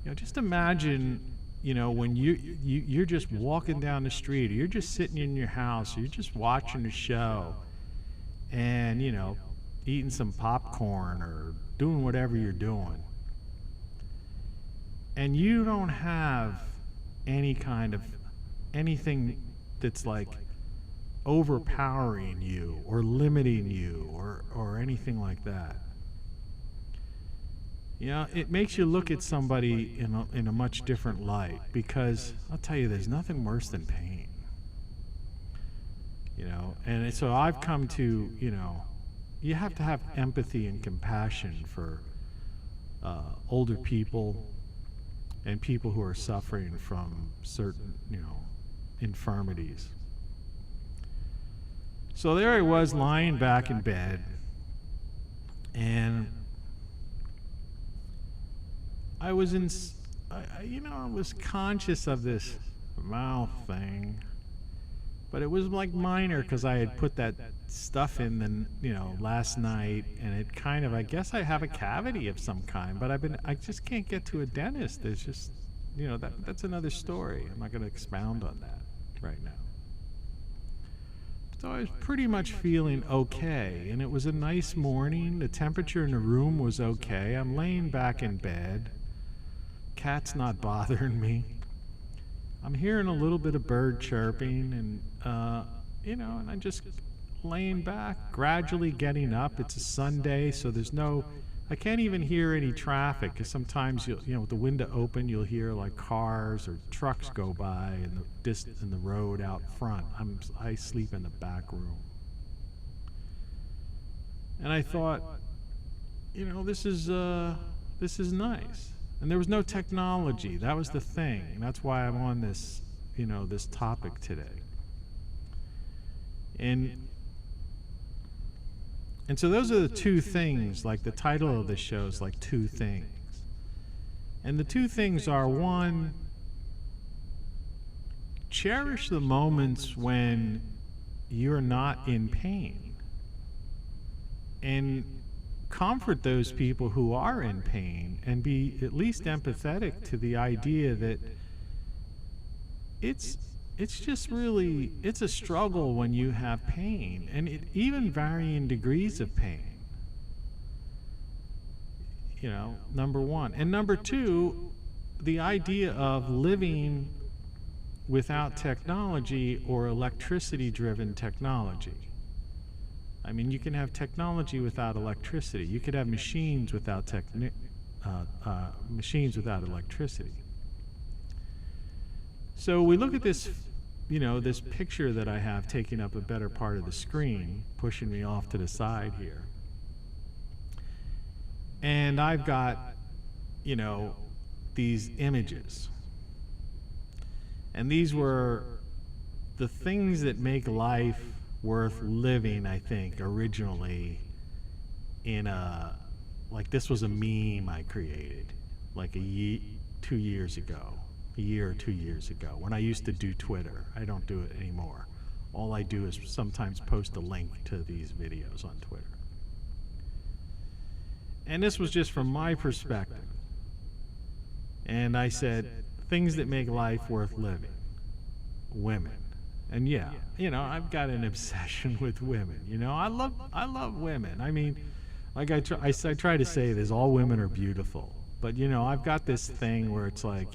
You know, just imagine, you know, when you're just walking down the street, or you're just sitting in your house, or you're just watching a show, and, you know, eating some popcorn or doing whatever you're doing, and you don't have any kind of anything that's like overpowering you or limiting you or anything like that. You know, it makes you look at somebody in a much different light, because I'll tell you, there's nothing worse than pain. You know, and so I've come to, you know, you have to have empathy and compassion for older people and people who are suffering from certain, you know, infirmities. So there I was lying back in bed, and I was you know, I was conscious of this mouth thing, but it was like minor because I had put that stuff in the, you know, last night, and it kind of, I guess I have a cavity of some kind, but I just can't get to a dentist. There's just, you know, that's another story. I'm not going to expound on that right now. So I was pretty much feeling okay, and it was a nice morning. The temperature in the room was okay. I'm laying back in bed. Cat's not bothering me. I'm hearing a little bit of bird chirping, and and I'm just laying back, gradually getting up. It's a Sunday, so I can't even hear any traffic, because sometimes with the window open, you'll hear like cars or trucks go by in the road out front. I sleep in the back room, and I thought, this is nice. And there was no technology. That was the thing. And that's why I'm on this, this topic today. And so those are the two things, like the title of the show is like two things. And the two things are, one, cherish the moments when you're not in pain. And comfort those people who are in pain, and be at least empathetic to the idea that it's just really, it's a struggle when you have pain, and even varying degrees of pain. Number one. And number two, the idea of living without technology or electricity-driven technology. I mean, you can have technology without electricity. You could have machines without electricity. So we look at this, this picture that I have taking up a better part of the screen, pushing me off to the side here. And I've got, these images. And these were the things that make life worth living, I think, originally this was a meme I created like a year or 2 years ago, when I used to do Twitter. I don't do it anymore. All I do is sometimes post a link to these videos on Twitter. And this was just from my perspective. And I said, things that make life worth living. Women. And yeah, I've got an obsession with women. I love women. I mean, like I try to say this, all women are beautiful. But, I've got this thing where it's like,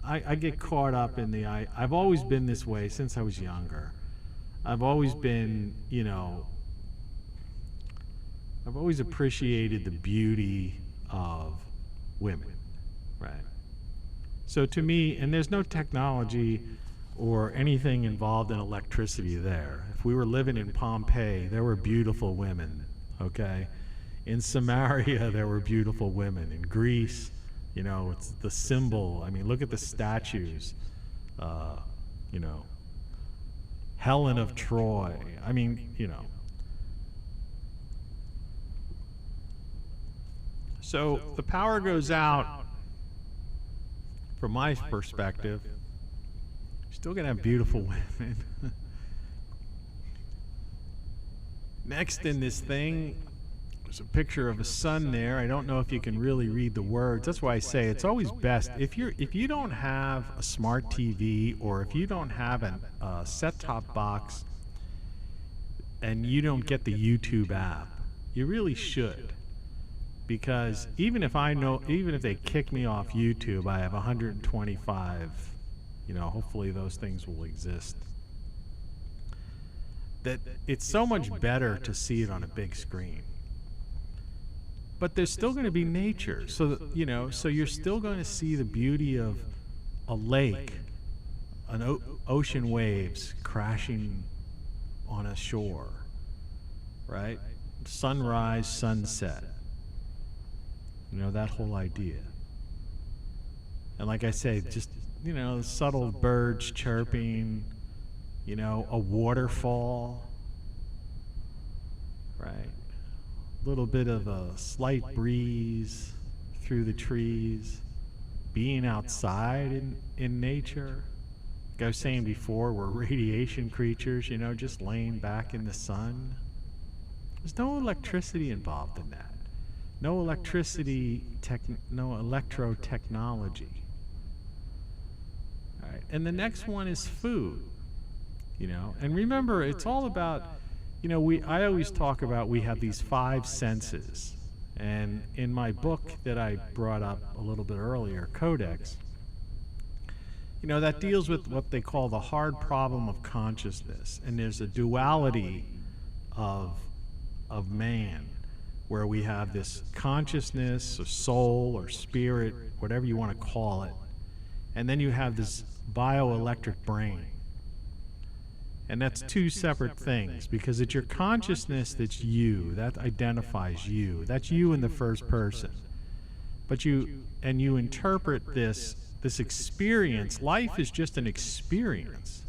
I get caught up in I've always been this way since I was younger. I've always been, I've always appreciated the beauty of women, right? So to me, and there's no technology or anything involved in electricity there. If we were living in Pompeii, there were beautiful women, okay? In Samaria, there were beautiful women. In Greece, it's the symbol. I mean, look at the statues. Helen of Troy. I mean, So the power goes out, from my perspective. Still gonna have beautiful women. Next in this thing, there's a picture of a sun there. I don't know if you can really read the words. That's why I say it's always best if you don't have a smart TV, or if you don't have a set-top box, and you don't get the YouTube app, you really should. Because even if they kick me off YouTube, I have 125. Hopefully those things will exist. That it's so much better to see it on a big screen. But there's still going to be nature. So so you're still going to see the beauty of a lake, ocean waves crashing on a shore, right? Sunrise, sunset. That whole idea. And like I say, just subtle birds chirping, a waterfall, right? A little bit of a slight breeze through the trees, being outside in nature. Like I was saying before, we're radiation creatures, just laying back in the sun. There's no electricity involved in that. No no electro technology. All right. And the next one is food. you know. And remember, it's all about, you know, I always talk about we have these 5 senses. And in my book that I brought up a little bit earlier, Codex, you know, that deals with what they call the hard problem of consciousness. And there's a duality of man, where we have this consciousness or soul or spirit, whatever you want to call it, and then you have this bioelectric brain. And that's 2 separate things, because it's your consciousness that's you, that identifies you. That's you in the first person. But you interpret this experience. Life is just an experience.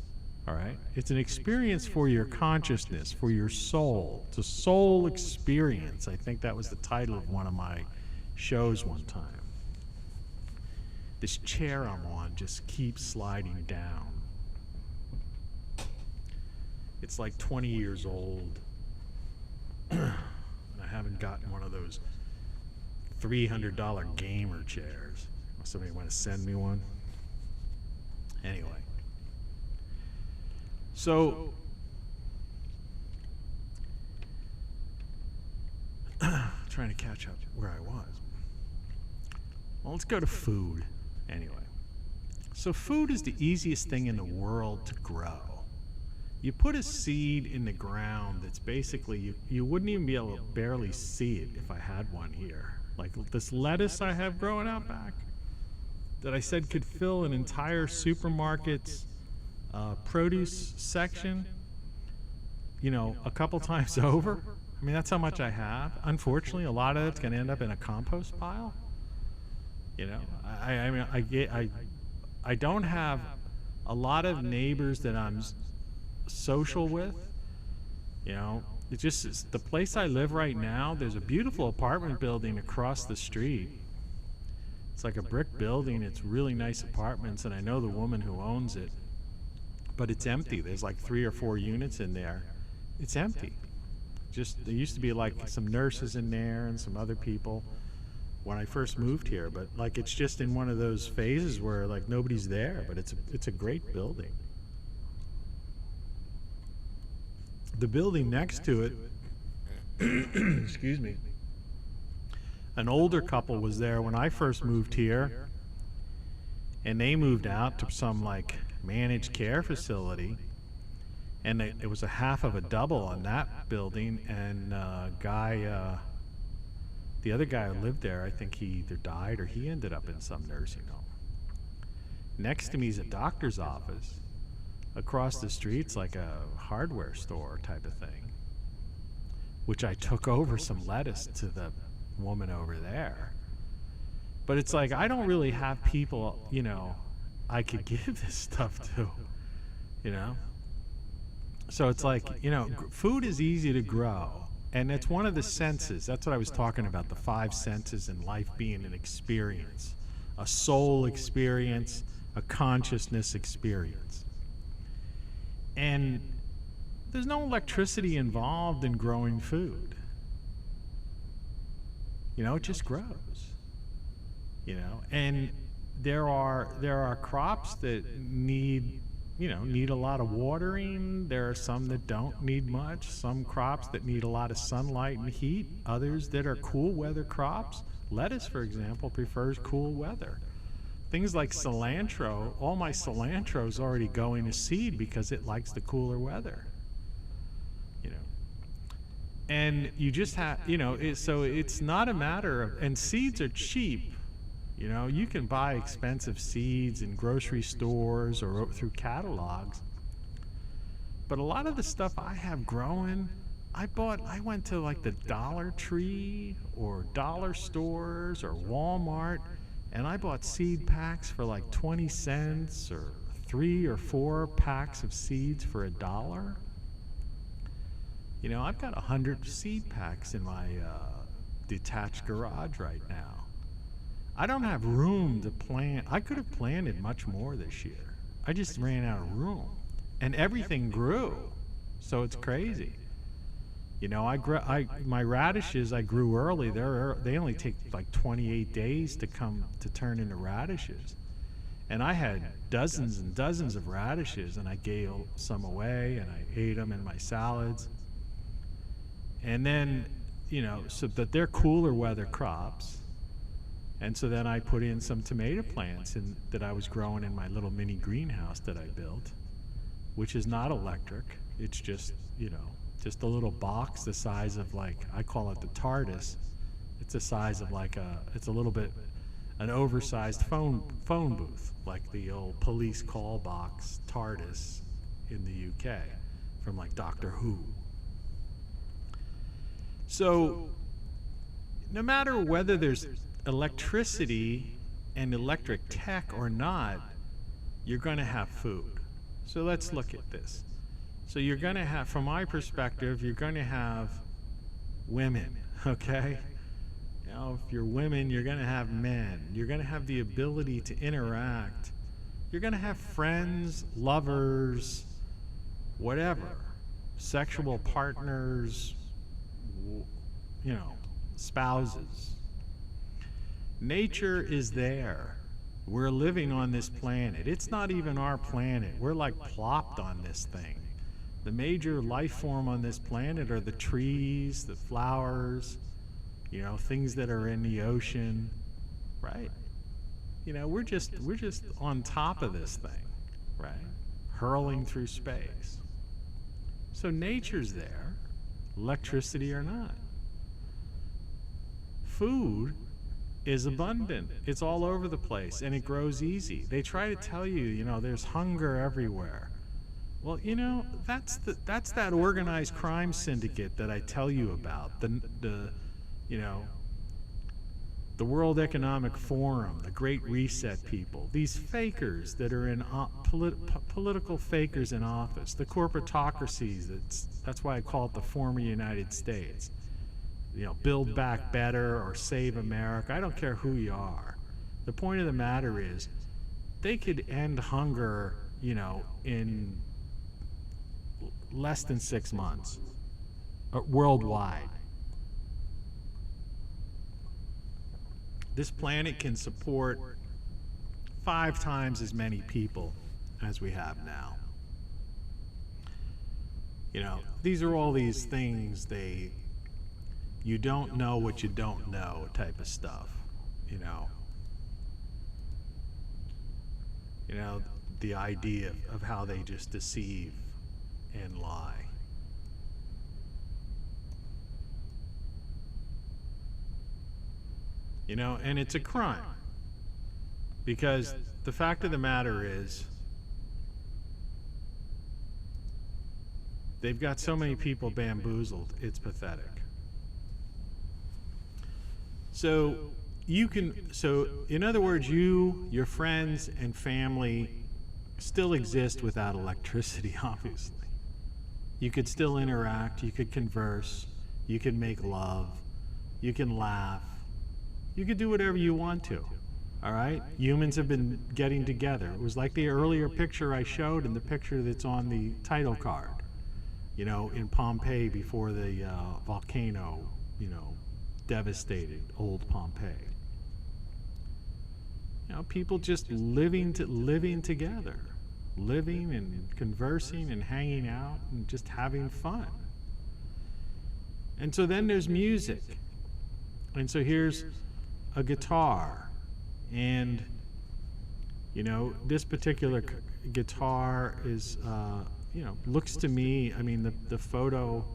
All right? It's an experience for your consciousness, for your soul. It's a soul experience. I think that was the title of one of my shows one time. This chair I'm on just keeps sliding down. It's like 20 years old. And I haven't gotten one of those $300 gamer chairs. Somebody want to send me one? Anyway. So, trying to catch up where I was. Well, let's go to food anyway. So food is the easiest thing in the world to grow. You put a seed in the ground that's basically, you wouldn't even be able to barely see it if I had one here. Like this lettuce I have growing out back that I said could fill an entire supermarket's produce section, you know, a couple times over. I mean, that's how much I have. Unfortunately, a lot of it's going to end up in a compost pile. You know, I don't have a lot of neighbors that I'm social with. You know, it's just the place I live right now. There's a beautiful apartment building across the street. It's like a brick building. It's really nice apartments, and I know the woman who owns it. But it's empty. There's like 3 or 4 units in there. It's empty. Just there used to be like some nurses in there and some other people when I first moved here. But like it's just in one of those phases where like nobody's there. But it's a great building. The building next to it, excuse me, an older couple was there when I first moved here, and they moved out to some like managed care facility, and it was a half of a double on that building, and the other guy who lived there, I think he either died or he ended up in some nursing home. Next to me is a doctor's office. Across the street's like a hardware store type of thing, which I took over some lettuce to the woman over there. But it's like I don't really have people, you know, I could give this stuff to, you know. So it's like, you know, food is easy to grow, and it's one of the senses. That's what I was talking about, the 5 senses in life being an experience, a soul experience, a consciousness experience. And there's no electricity involved in growing food. You know, it just grows. You know, and there are crops that need a lot of watering. There are some that don't need much. Some crops that need a lot of sunlight and heat. Others that are cool weather crops. Lettuce, for example, prefers cool weather. Things like cilantro, all my cilantro is already going to seed because it likes the cooler weather. You know, and you just have, you know, so it's not a matter of, and seeds are cheap. You know, you can buy expensive seeds in grocery stores or through catalogs. But a lot of the stuff I have growing, I went to like the Dollar Tree or dollar stores or Walmart, and I bought seed packs for like 20 cents or 3 or 4 packs of seeds for $1. You know, I've got 100 seed packs in my detached garage right now. I don't have room to plant. I could have planted much more this year. I just ran out of room. And everything grew. So it's crazy. You know, my radishes I grew early. They only take like 28 days to turn into radishes. And I had dozens and dozens of radishes, and I gave some away, and I ate them in my salads. And then, so that they're cooler weather crops. And so then I put in some tomato plants that I was growing in my little mini greenhouse that I built, which is not electric. It's just, just a little box the size of, like, I call it the TARDIS. It's the size of it's a little bit, an oversized phone booth, like the old police call box TARDIS in the UK from like Doctor Who. So no matter whether there's electricity and electric tech or not, you're going to have food. So let's look at this. So you're going to have, from my perspective, you're going to have women, okay? If you're women, you're going to have men. You're going to have the ability to interact. You're going to have friends, lovers, whatever, sexual partners, spouses. Nature is there. We're living on this planet. It's not even our planet. We're like plopped on this thing. The major life form on this planet are the trees, the flowers, things that are in the ocean, right? We're just on top of this thing, right? Hurling through space. So nature's there, electricity or not. Food is abundant. It's all over the place, and it grows easy. They try to tell you, there's hunger everywhere. Well, that's that organized crime syndicate that I tell you about. The World Economic Forum, the Great Reset people, these fakers that are in political fakers in office, the corporatocracies. That's why I call it the former United States. Build back better or save America. I don't care who you are. The point of the matter is, they could end hunger, in less than 6 months, worldwide. This planet can support 5 times as many people as we have now. These are all these things, you don't know what you don't know type of stuff, the idea of how they just deceive and lie. And it's a crime, because the fact of the matter is, they've got so many people bamboozled, it's pathetic. So in other words, your friends and family still exist without electricity, obviously. You could still interact, you could converse, you could make love, you can laugh, you could do whatever you want to, all right? Humans have been getting together. It was like the earlier picture I showed and the picture that's on the title card, in Pompeii before the volcano, devastated old Pompeii. People just living together, living and conversing and hanging out and just having fun. And so then there's music. And so here's a guitar, and this particular guitar is looks to me, the photo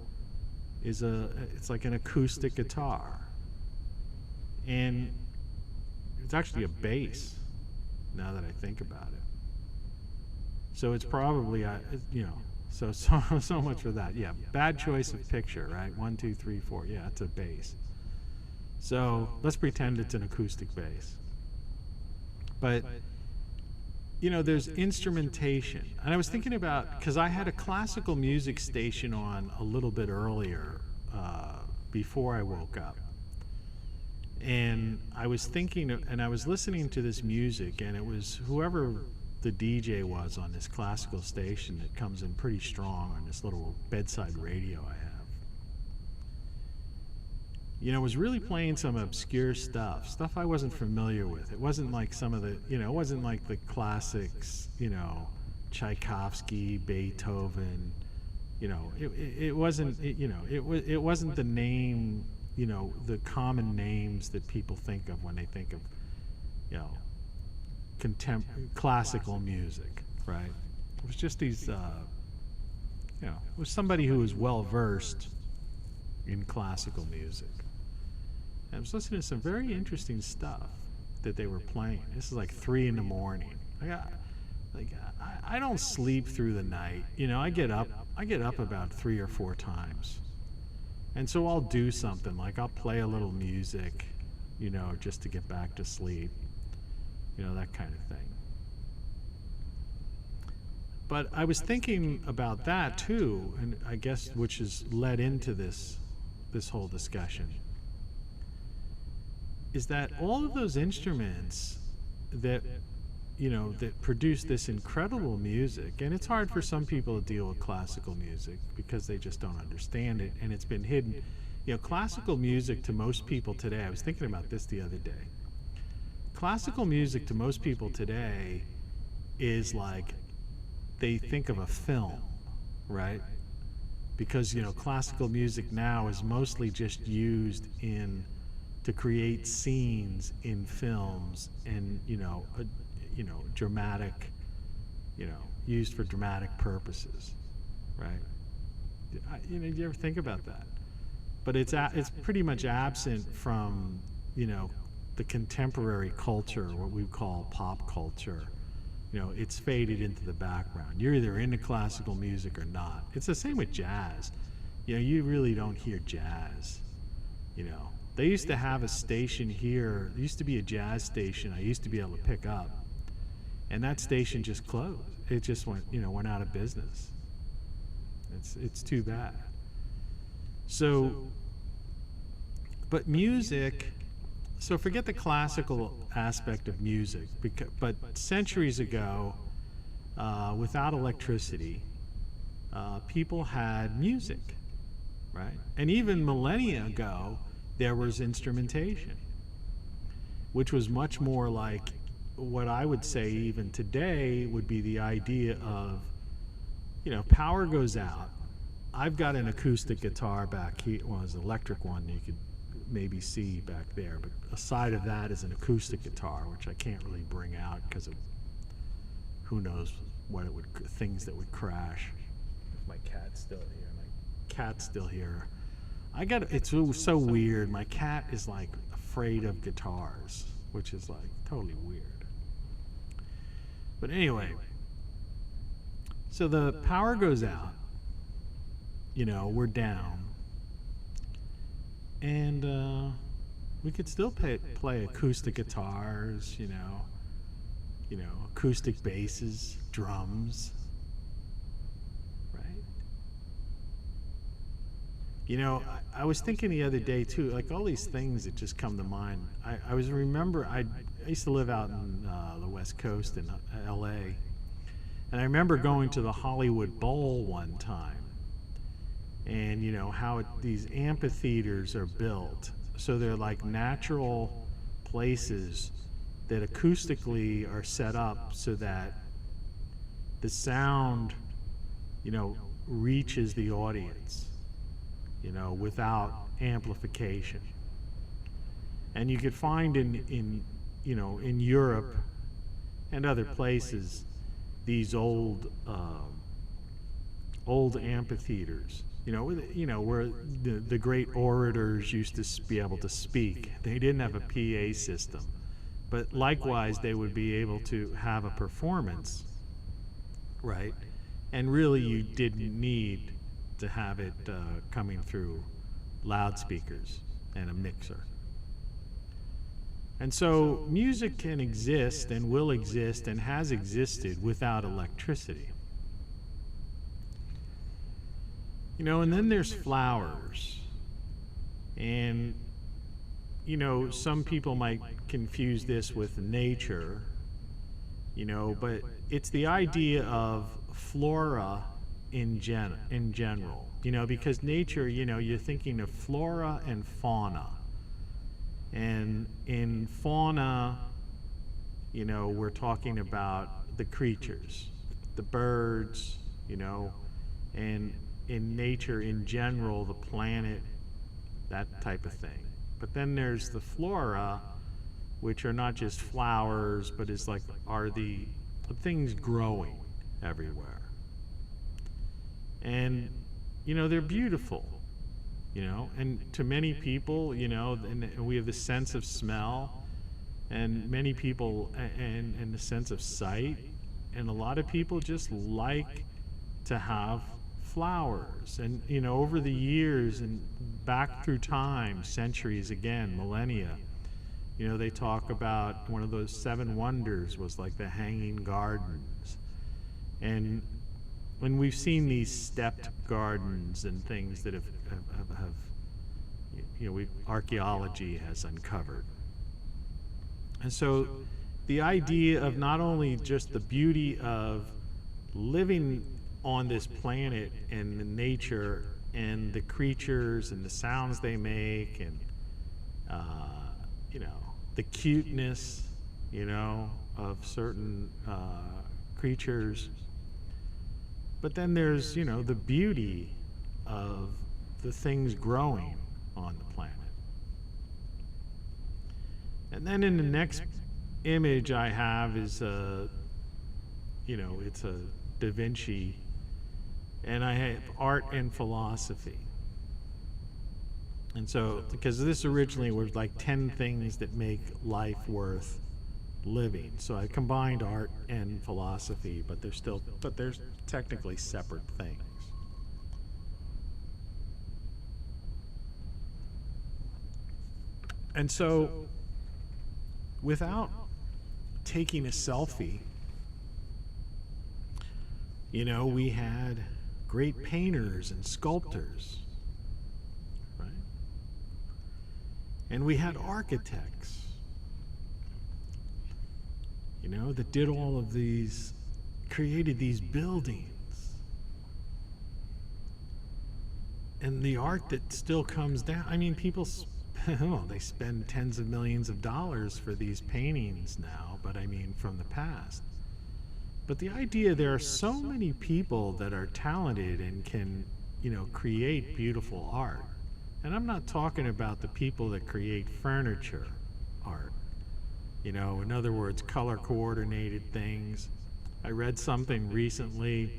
is it's like an acoustic guitar, and it's actually a bass now that I think about it. So it's probably so much for that. Yeah, bad choice of picture, right? 1, 2, 3, 4. Yeah, it's a bass. So let's pretend it's an acoustic bass. But there's instrumentation. And I was thinking about, because I had a classical music station on a little bit earlier, before I woke up. And I was thinking, and I was listening to this music, and it was whoever the DJ was on this classical station that comes in pretty strong on this little bedside radio I have. was really playing some obscure stuff I wasn't familiar with. It wasn't like some of the, it wasn't like the classics, Tchaikovsky, Beethoven, it wasn't, it wasn't the name, the common names that people think of when they think of, classical music, right? It was just these, it was somebody who was well versed in classical music. And I was listening to some very interesting stuff that they were playing. This is like 3 in the morning. I don't sleep through the night. I get up about 3 or 4 times. And so I'll do something, like I'll play a little music, just to get back to sleep, that kind of thing. But I was thinking about that too, and I guess which has led into this whole discussion, is that all of those instruments that that produce this incredible music, and it's hard for some people to deal with classical music because they just don't understand it, and it's been hidden. Classical music to most people today, I was thinking about this the other day. Classical music to most people today is like they think of a film, right? Because classical music now is mostly just used to create scenes in films, and dramatic, used for dramatic purposes, right? You ever think about that? But it's pretty much absent from the contemporary culture, what we call pop culture. It's faded into the background. You're either into classical music or not. It's the same with jazz. You really don't hear jazz. They used to have a station here. There used to be a jazz station I used to be able to pick up, and that station just closed. It just went out of business. It's too bad. So, but music. So forget the classical aspect of music, but centuries ago, without electricity, people had music, right? And even millennia ago, there was instrumentation, which was much more like what I would say even today would be the idea of, power goes out. I've got an acoustic guitar back here. Well, it's an electric one you could maybe see back there, but aside of that is an acoustic guitar, which I can't really bring out because of who knows what it would, things that would crash. If my cat's still here, it's so weird. My cat is like afraid of guitars, which is like totally weird. But anyway, so the power goes out, we're down. And we could still play acoustic guitars, acoustic basses, drums, right? I was thinking the other day too, like all these things that just come to mind. I used to live out in the West Coast in L.A., and I remember going to the Hollywood Bowl one time. And how these amphitheaters are built, so they're like natural places that acoustically are set up so that the sound reaches the audience without amplification. And you could find in Europe and other places these old amphitheaters, where the great orators used to be able to speak. They didn't have a PA system, but likewise they would be able to have a performance, right? And really you didn't need to have it coming through loudspeakers and a mixer. And so music can exist and will exist and has existed without electricity. And then there's flowers. And, some people might confuse this with nature, but it's the idea of flora in general. because nature, you're thinking of flora and fauna. And in fauna, we're talking about the creatures, the birds, and in nature in general, the planet, that type of thing. But then there's the flora, which are not just flowers, but are the things growing everywhere. And, they're beautiful, and to many people, and we have the sense of smell, and many people, and the sense of sight, and a lot of people just like to have flowers. And, over the years and back through time, centuries again, millennia, they talk about one of those 7 wonders was like the hanging gardens. And when we've seen these stepped gardens and things that have archaeology has uncovered. And so the idea of not only just the beauty of living on this planet and the nature and the creatures and the sounds they make and the cuteness of certain creatures, but then there's the beauty of the things growing on the planet. And then in the next image I have is it's a Da Vinci, and I have art and philosophy. And so, because this originally was like 10 things that make life worth living. So I combined art and philosophy, but they're technically separate things. And so, without taking a selfie, we had great painters and sculptors, right? And we had architects, that did all of these, created these buildings. And the art that still comes down, people, they spend tens of millions of dollars for these paintings now, but from the past. But the idea, there are so many people that are talented and can, create beautiful art. And I'm not talking about the people that create furniture art. In other words, color coordinated things. I read something recently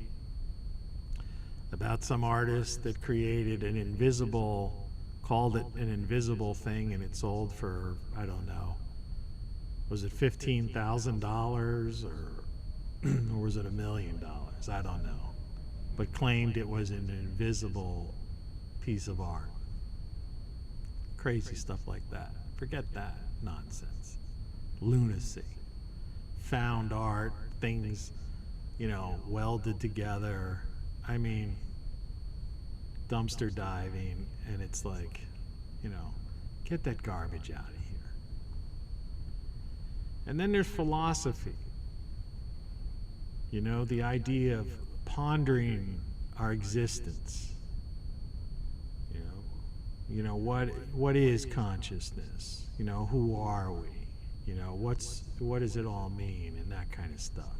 about some artist that created called it an invisible thing, and it sold for, I don't know, was it $15,000 or was it $1 million? I don't know. But claimed it was an invisible piece of art. Crazy stuff like that. Forget that nonsense. Lunacy. Found art, things, welded together. Dumpster diving, and it's like, get that garbage out of here. And then there's philosophy. The idea of pondering our existence. What is consciousness? Who are we? What does it all mean, and that kind of stuff.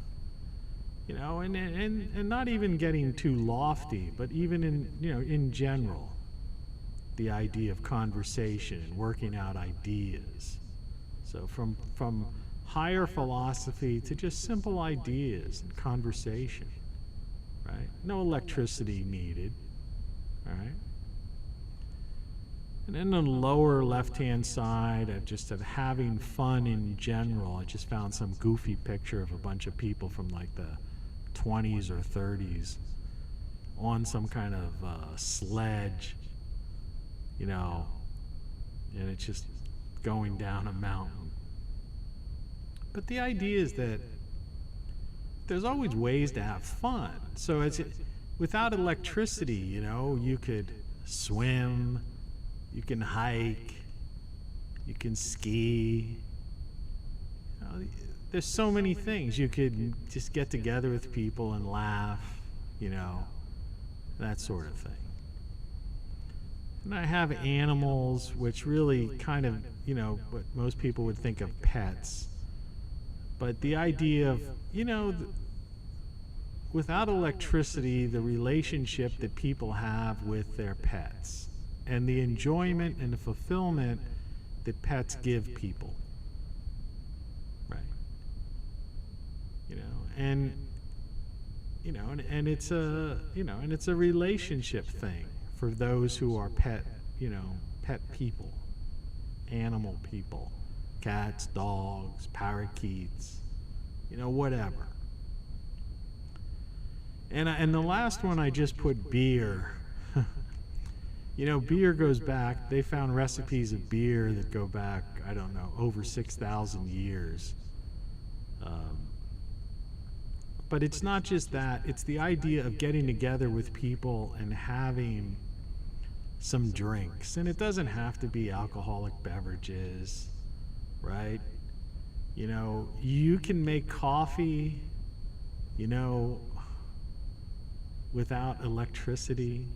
And not even getting too lofty, but even in general, the idea of conversation and working out ideas. So from higher philosophy to just simple ideas and conversation, right? No electricity needed, all right? And then on the lower left-hand side, of having fun in general, I just found some goofy picture of a bunch of people from like the 20s or 30s on some kind of sledge, and it's just going down a mountain. But the idea is that there's always ways to have fun. So without electricity, you could swim, you can hike, you can ski. There's so many things. You could just get together with people and laugh, that sort of thing. And I have animals, which really kind of, what most people would think of pets. But the idea of, without electricity, the relationship that people have with their pets and the enjoyment and the fulfillment that pets give people. Right. And it's a, and it's a relationship thing for those who are pet people, animal people, cats, dogs, parakeets, whatever. And the last one I just put beer. Beer goes back, they found recipes of beer that go back, I don't know, over 6,000 years. But it's not just that, it's the idea of getting together with people and having some drinks. And it doesn't have to be alcoholic beverages, right? You can make coffee, without electricity.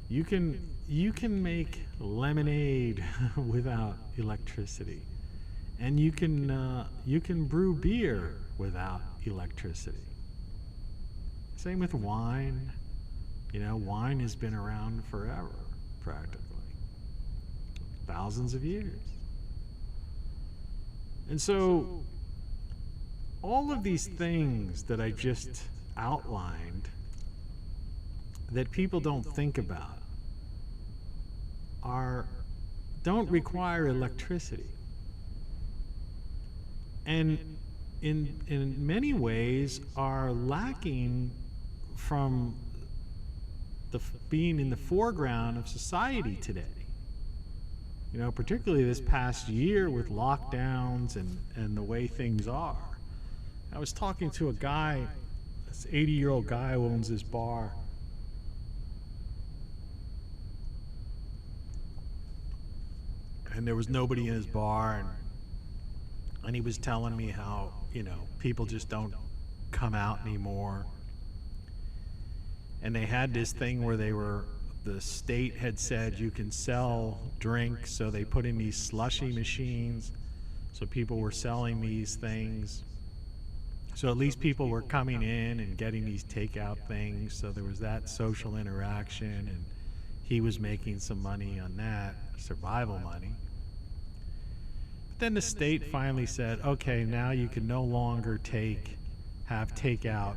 You can make lemonade without electricity, and you can brew beer without electricity. Same with wine. Wine has been around forever, practically, thousands of years. And so all of these things that I just outlined that people don't think about don't require electricity. And in many ways are lacking from being in the foreground of society today. Particularly this past year with lockdowns and the way things are. I was talking to a guy, this 80-year-old guy who owns this bar. And there was nobody in his bar, and he was telling me how, people just don't come out anymore. And they had this thing where the state had said you can sell drinks, so they put in these slushy machines. So people were selling these things. So at least people were coming in and getting these takeout things. So there was that social interaction, and he was making some money on that, survival money. But then the state finally said, okay, now you can no longer have takeout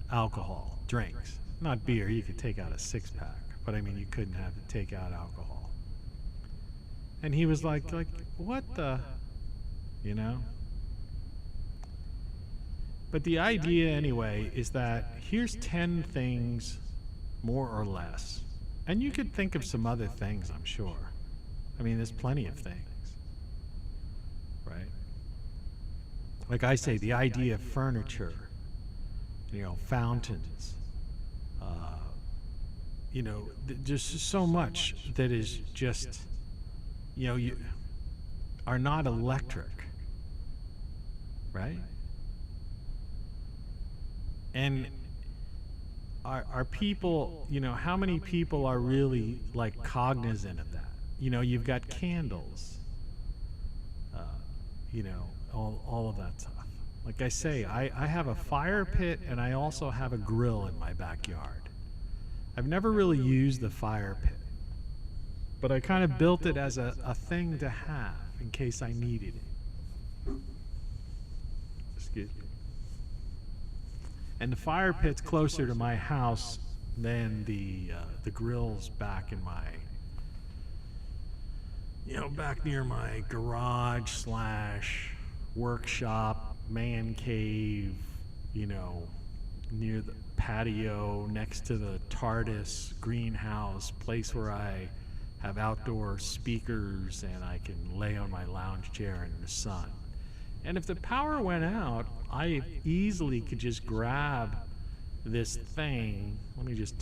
alcohol, drinks. Not beer, you could take out a 6-pack, but you couldn't have to take out alcohol. And he was like, what the, But the idea anyway is that here's 10 things, more or less. And you could think of some other things, I'm sure. There's plenty of things, right? Like I say, the idea of furniture, fountains, just so much that is just, you are not electric, right? And are people, how many people are really cognizant of that? You've got candles, all of that stuff. Like I say, I have a fire pit and I also have a grill in my backyard. I've never really used the fire pit, but I kind of built it as a thing to have in case I needed it. Excuse me. And the fire pit's closer to my house than the grill's back in my, back near my garage / workshop, man cave, near the patio next to the TARDIS greenhouse, place where I have outdoor speakers and I can lay on my lounge chair in the sun. And if the power went out, I easily could just grab this thing. Let me just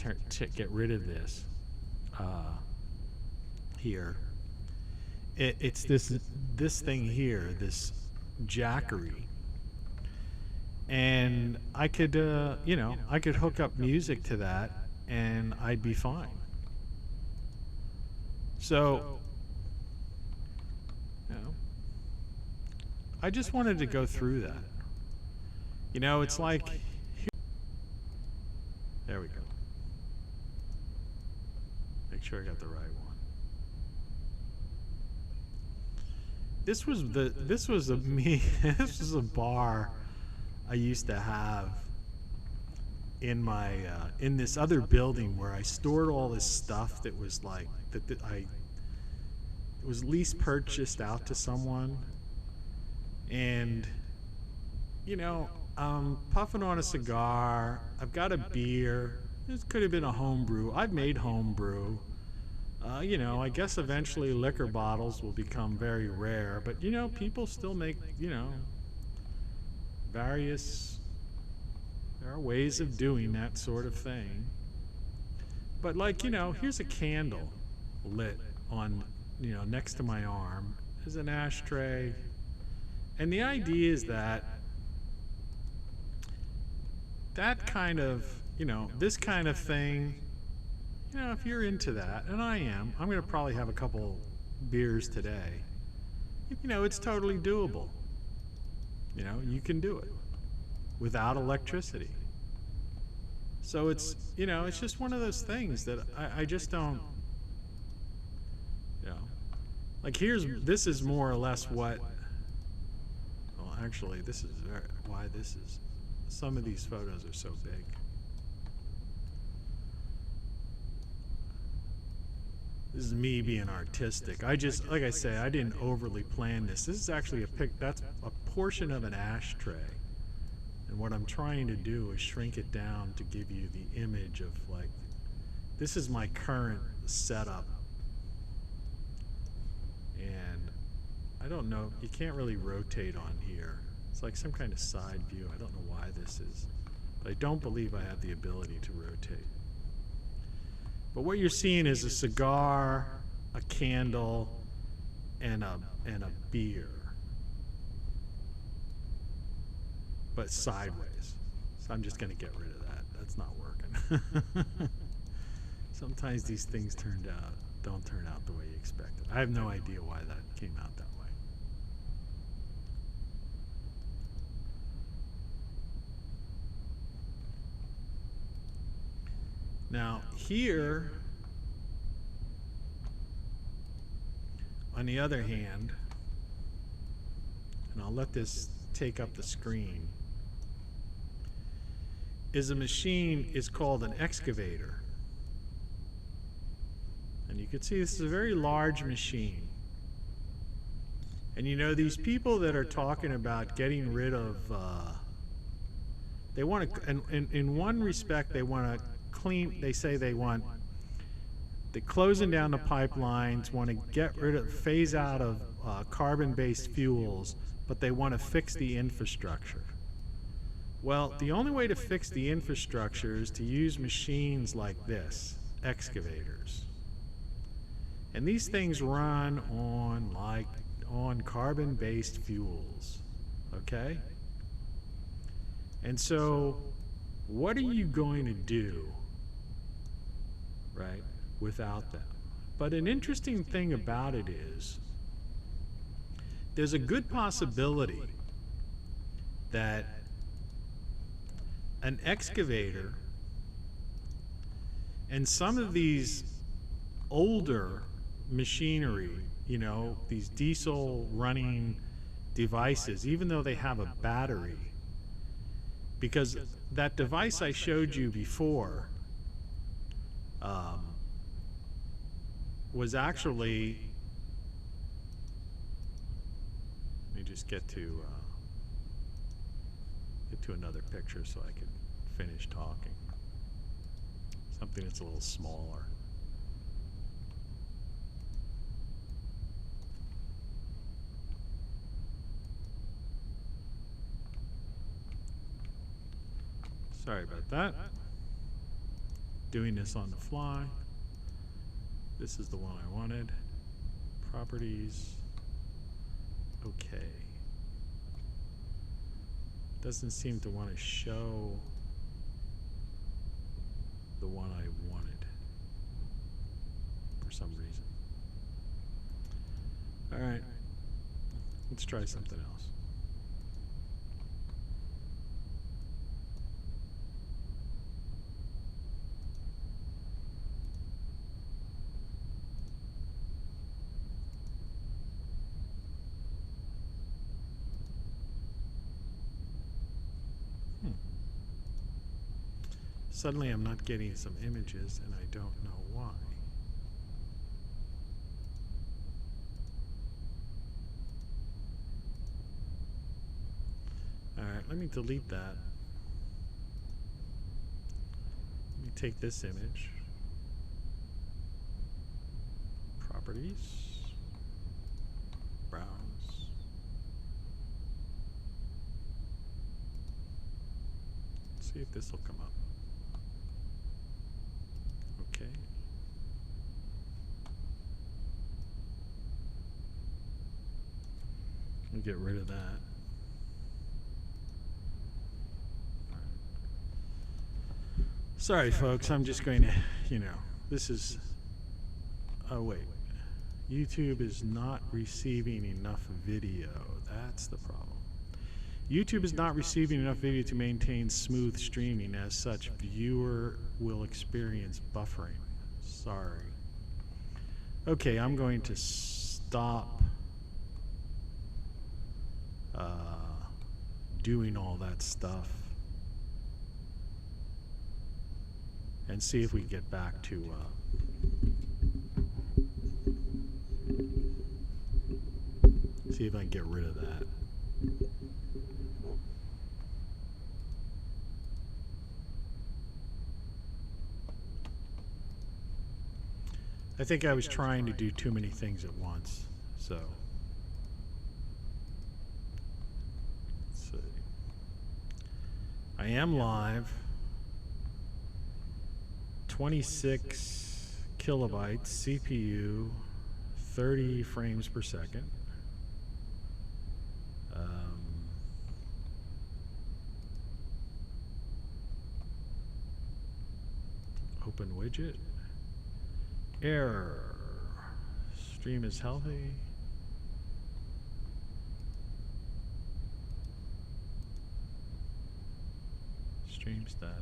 get rid of this here. It's this thing here, this jackery. And I could, I could hook up music to that and I'd be fine. So, I just wanted to go through that. It's like, there we go. Make sure I got the right one. This was a bar I used to have in my in this other building where I stored all this stuff that was like it was lease purchased out to someone, and I'm puffing on a cigar. I've got a beer. This could have been a home brew. I've made home brew. I guess eventually liquor bottles will become very rare, but people still make various. There are ways of doing that sort of thing. But here's a candle lit on, next to my arm. There's an ashtray. And the idea is that kind of, this kind of thing, if you're into that, and I am, I'm going to probably have a couple beers today. It's totally doable. You can do it without electricity. So it's, it's just one of those things that I just don't, like this is more or less what, well, actually, this is why this is, some of these photos are so big. This is me being artistic. I just, like I say, I didn't overly plan this. This is actually that's a portion of an ashtray. And what I'm trying to do is shrink it down to give you the image of this is my current setup. And I don't know, you can't really rotate on here. It's like some kind of side view. I don't know why this is, but I don't believe I have the ability to rotate. But what you're seeing is a cigar, a candle, and a beer. But sideways. So I'm just going to get rid of that. That's not working. Sometimes these things don't turn out the way you expected. I have no idea why that came out that way. Now here, on the other hand, and I'll let this take up the screen, is a machine is called an excavator. And you can see this is a very large machine. And these people that are talking about getting rid of, they want to, in one respect, they want to clean, they say they're closing down the pipelines, want to get rid of, phase out of carbon-based fuels, but they want to fix the infrastructure. Well, the only way to fix the infrastructure is to use machines like this, excavators. And these things run on carbon-based fuels, okay? And so, what are you going to do, right, without them? But an interesting thing about it is, there's a good possibility that an excavator and some of these older machinery, these diesel running devices, even though they have a battery, because that device I showed you before was actually, let me just get to another picture so I could finish talking. Something that's a little smaller. Sorry about that. Doing this on the fly. This is the one I wanted. Properties. Okay. Doesn't seem to want to show the one I wanted for some reason. All right, let's try something else. Suddenly I'm not getting some images and I don't know why. Alright, let me delete that. Let me take this image. Properties. Browse. Let's see if this will come up. Okay. I'll get rid of that. All right. Sorry, folks. I'm just going to, this is. Oh, wait. YouTube is not receiving enough video. That's the problem. YouTube is not receiving enough video to maintain smooth streaming. As such, viewer will experience buffering. Sorry. Okay, I'm going to stop doing all that stuff and see if we can get back to see if I can get rid of that. I think I was trying to do too many things at once, so let's see. I am live. 26 kilobytes CPU, 30 frames per second. Open widget. Error. Stream is healthy. Stream status.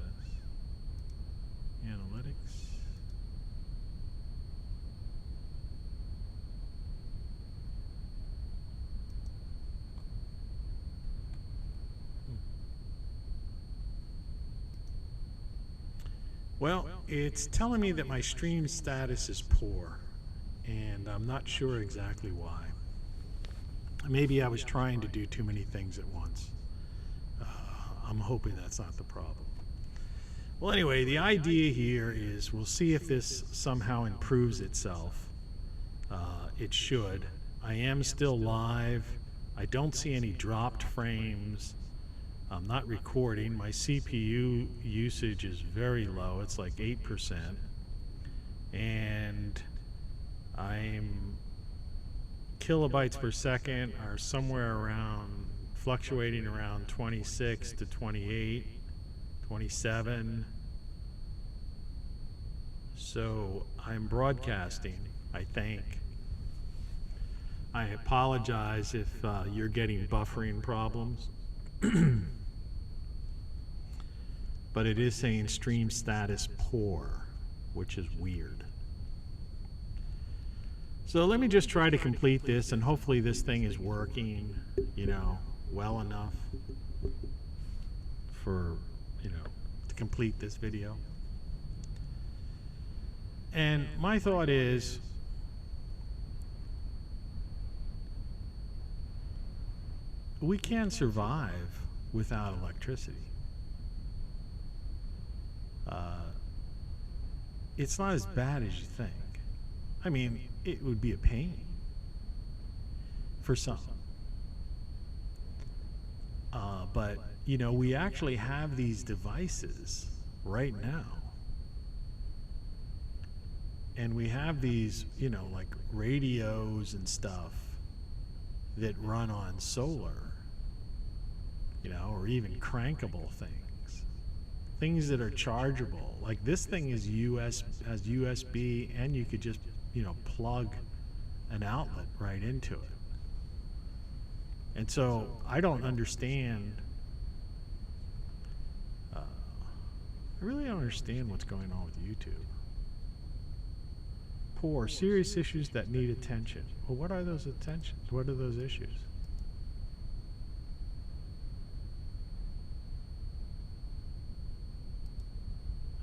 Analytics. Well, it's telling me that my stream status is poor, and I'm not sure exactly why. Maybe I was trying to do too many things at once. I'm hoping that's not the problem. Well, anyway, the idea here is we'll see if this somehow improves itself. It should. I am still live. I don't see any dropped frames. I'm not recording. My CPU usage is very low. It's like 8%. And I'm kilobytes per second are somewhere around, fluctuating around 26 to 28, 27. So I'm broadcasting, I think. I apologize if you're getting buffering problems. But it is saying stream status poor, which is weird. So let me just try to complete this, and hopefully this thing is working, well enough for, to complete this video. And my thought is, we can survive without electricity. It's not as bad as you think. I mean, it would be a pain for some. But, we actually have these devices right now. And we have these, like radios and stuff that run on solar. you know, or even crankable things. Things that are chargeable. Like this thing is has USB, and you could just, you know, plug an outlet right into it. And so I don't understand. I really don't understand what's going on with YouTube. Poor, serious issues that need attention. Well, what are those attentions? What are those issues?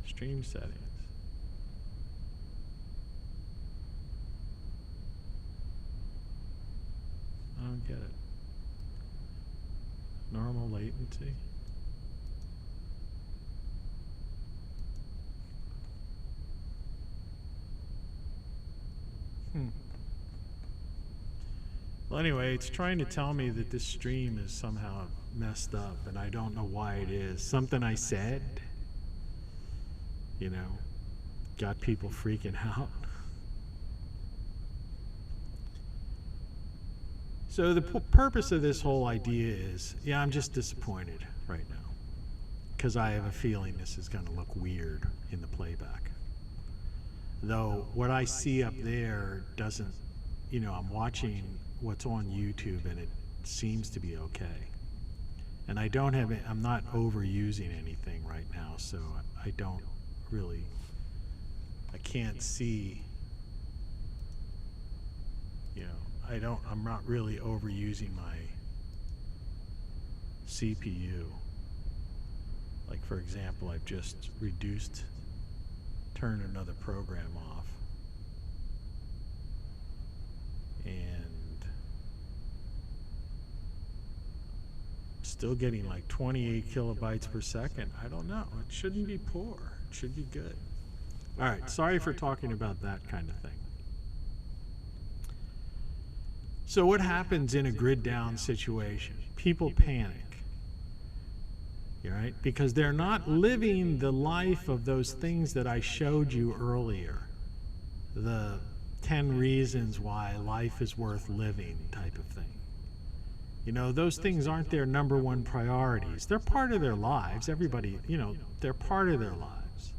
Stream settings. I don't get it. Normal latency. Well, anyway, it's trying to tell me that this stream is somehow messed up, and I don't know why it is. Something I said, you know, got people freaking out. So the purpose of this whole idea is, yeah, I'm just disappointed right now, because I have a feeling this is going to look weird in the playback. Though what I see up there doesn't, you know, I'm watching what's on YouTube and it seems to be okay. And I don't have it, I'm not overusing anything right now, so I don't really, I can't see, you know, I'm not really overusing my CPU. Like for example, I've just turned another program off. And still getting like 28 kilobytes per second. I don't know. It shouldn't be poor. It should be good. All right. Sorry for talking about that kind of thing. So what happens in a grid down situation? People panic. Right? Because they're not living the life of those things that I showed you earlier. The 10 reasons why life is worth living type of thing. You know, those things aren't their number one priorities. They're part of their lives. Everybody, you know, they're part of their lives.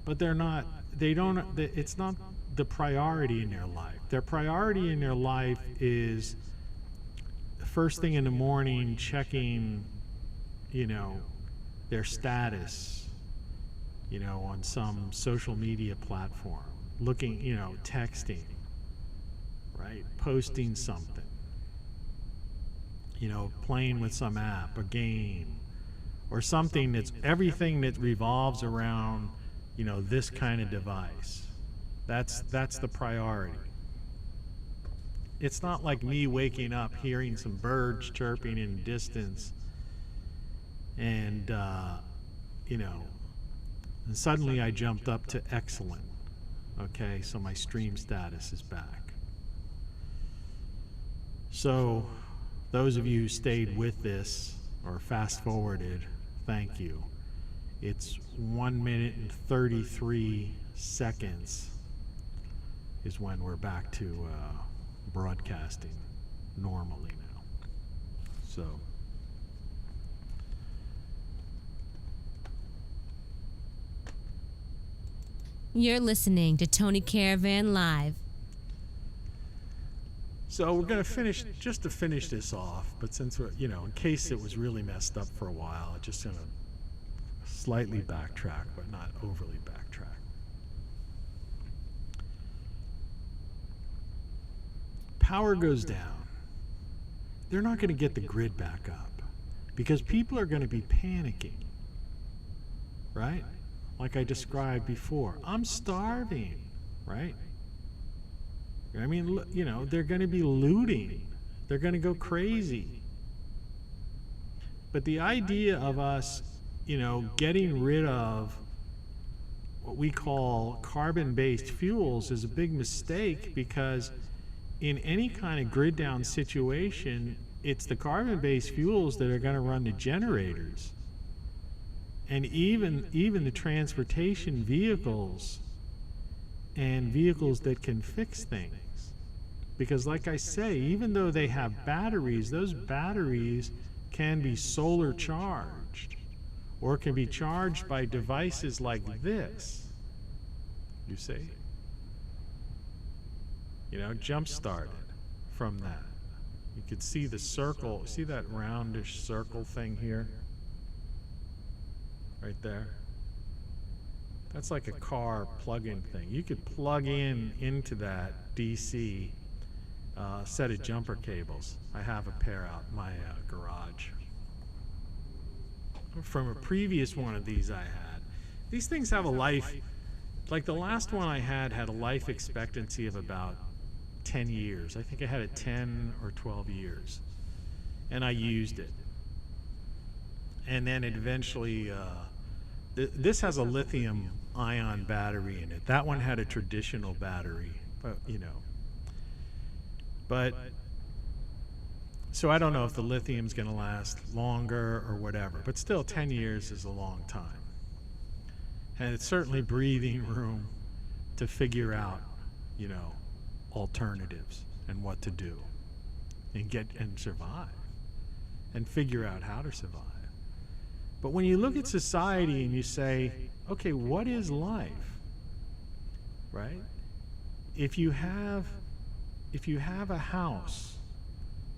But they're not, it's not the priority in their life. Their priority in their life is first thing in the morning checking, you know, their status, you know, on some social media platform. Looking, you know, texting, right? Posting something, you know, playing with some app, a game, or something that's everything that revolves around, you know, this kind of device. That's the priority. It's not like me waking up, hearing some birds chirping in the distance, and, you know, and suddenly I jumped up to excellent. Okay, so my stream status is back. So those of you who stayed with this or fast forwarded, thank you. It's 1 minute and 33 seconds is when we're back to broadcasting normally now. So You're listening to Tony Caravan Live. So we're going to finish this off, but since we're, you know, in case it was really messed up for a while, I'm just going to slightly backtrack, but not overly backtrack. Power goes down. They're not going to get the grid back up because people are going to be panicking, right? Like I described before, I'm starving, right? I mean, you know, they're going to be looting. They're going to go crazy. But the idea of us, you know, getting rid of what we call carbon-based fuels is a big mistake, because in any kind of grid down situation, it's the carbon-based fuels that are going to run the generators. And even the transportation vehicles and vehicles that can fix things. Because like I say, even though they have batteries, those batteries can be solar charged, or can be charged by devices like this. You see? You know, jump started from that. You could see the circle. See that roundish circle thing here? Right there. That's like a car plug-in thing. You could plug into that DC set of jumper cables. I have a pair out in my garage. From a previous one of these I had. These things have a life, like the last one I had a life expectancy of about 10 years. I think I had it 10 or 12 years. And I used it. And then it eventually, this has a lithium ion battery in it. That one had a traditional battery, but you know. But, so I don't know if the lithium's going to last longer or whatever, but still 10 years is a long time. And it's certainly breathing room to figure out, you know, alternatives and what to do and survive and figure out how to survive. But when you look at society and you say, okay, what is life? Right? If you have a house,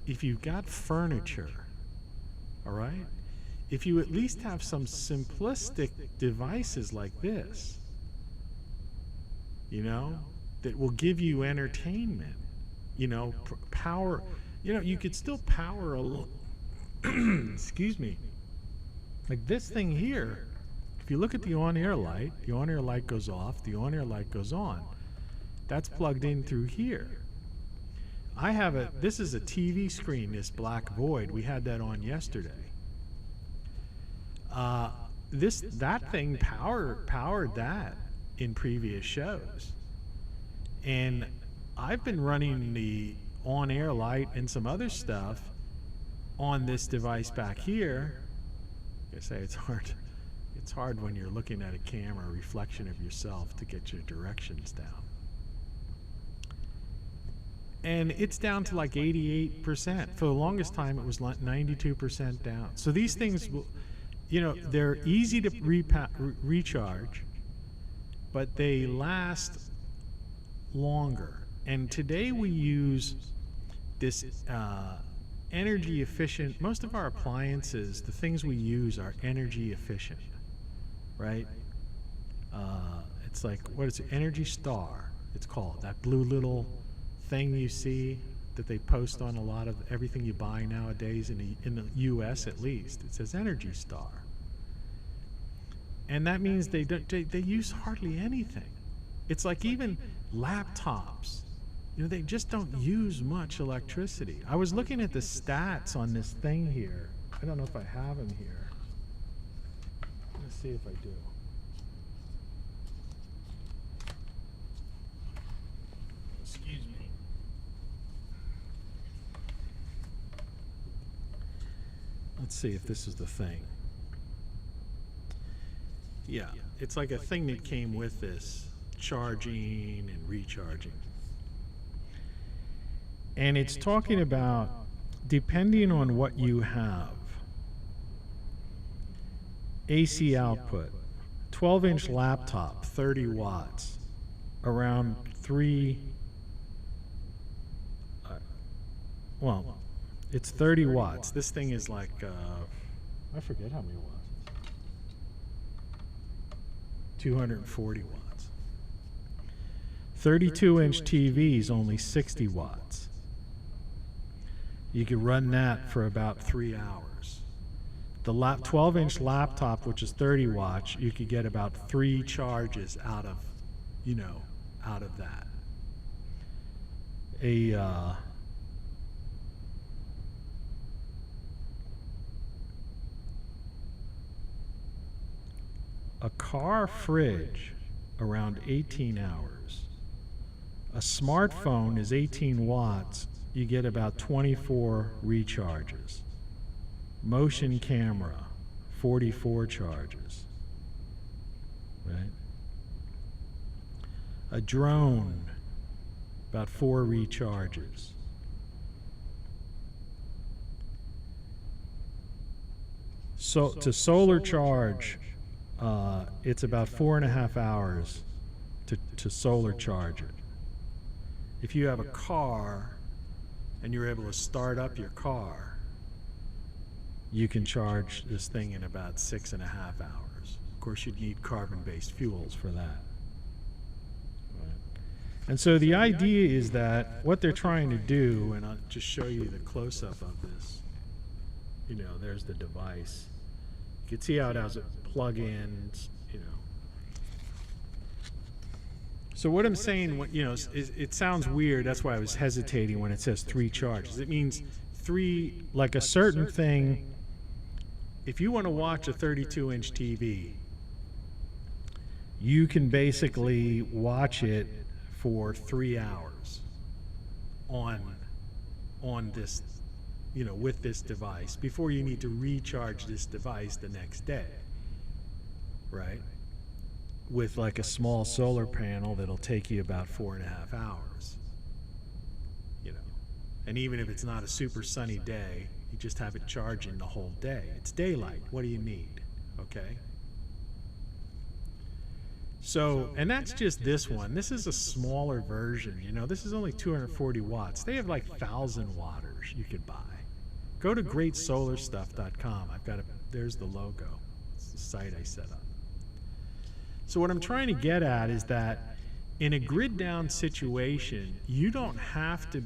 if you've got furniture, all right? If you at least have some simplistic devices like this, you know, that will give you entertainment, you know, power, you know, you could still power excuse me, like this thing here. If you look at the on-air light goes off, the on-air light goes on. That's plugged in through here. I have this is a TV screen, this black void. We had that on yesterday. That thing powered that in previous shows. And I've been running the on-air light and some other stuff on this device back here. I say it's hard. It's hard when you're looking at a camera, a reflection of yourself, to get your directions down. And it's down to like 88%. For the longest time, it was like 92% down. So these things, you know, they're easy to recharge, but they last longer. And today we use this energy efficient. Most of our appliances, the things we use are energy efficient, right? It's like, what is it? Energy Star, it's called. That blue little thing you see that they post on a lot of everything you buy nowadays in the U.S. at least. It says Energy Star. And that means they use hardly anything. It's like even laptops, you know, they just don't use much electricity. I was looking at the stats on this thing here. I don't know if I have them here. Let's see if I do. Excuse me. Let's see if this is the thing. Yeah, it's like a thing that came with this, charging and recharging. And it's talking about, depending on what you have, AC output, 12-inch laptop, 30 watts, around it's 30 watts. This thing is like, I forget how many watts. 240 watts. 32-inch TV is only 60 watts. You could run that for about 3 hours. The 12-inch laptop, which is 30 watts, you could get about 3 charges out of that. A car fridge, around 18 hours. A smartphone is 18 watts. You get about 24 recharges. Motion camera, 44 charges. Right? A drone, about 4 recharges. So to solar charge, it's about 4.5 hours to solar charge it. If you have a car and you're able to start up your car, you can charge this thing in about 6.5 hours. Of course, you'd need carbon-based fuels for that. And so the idea is that what they're trying to do, and I'll just show you the close-up of this. You know, there's the device. You can see how it has plug-ins, you know. So what I'm saying, you know, it sounds weird. That's why I was hesitating when it says 3 charges. It means 3, like a certain thing. If you want to watch a 32-inch TV, you can basically watch it for 3 hours on this, you know, with this device before you need to recharge this device the next day, right? With like a small solar panel that'll take you about 4.5 hours, you know. And even if it's not a super sunny day, you just have it charging the whole day. It's daylight. What do you need? Okay. So, and that's just this one. This is a smaller version, you know. This is only 240 watts. They have like 1,000 watters you could buy. Go to greatsolarstuff.com. I've got there's the logo. It's the site I set up. So what I'm trying to get at is that in a grid down situation, you don't have to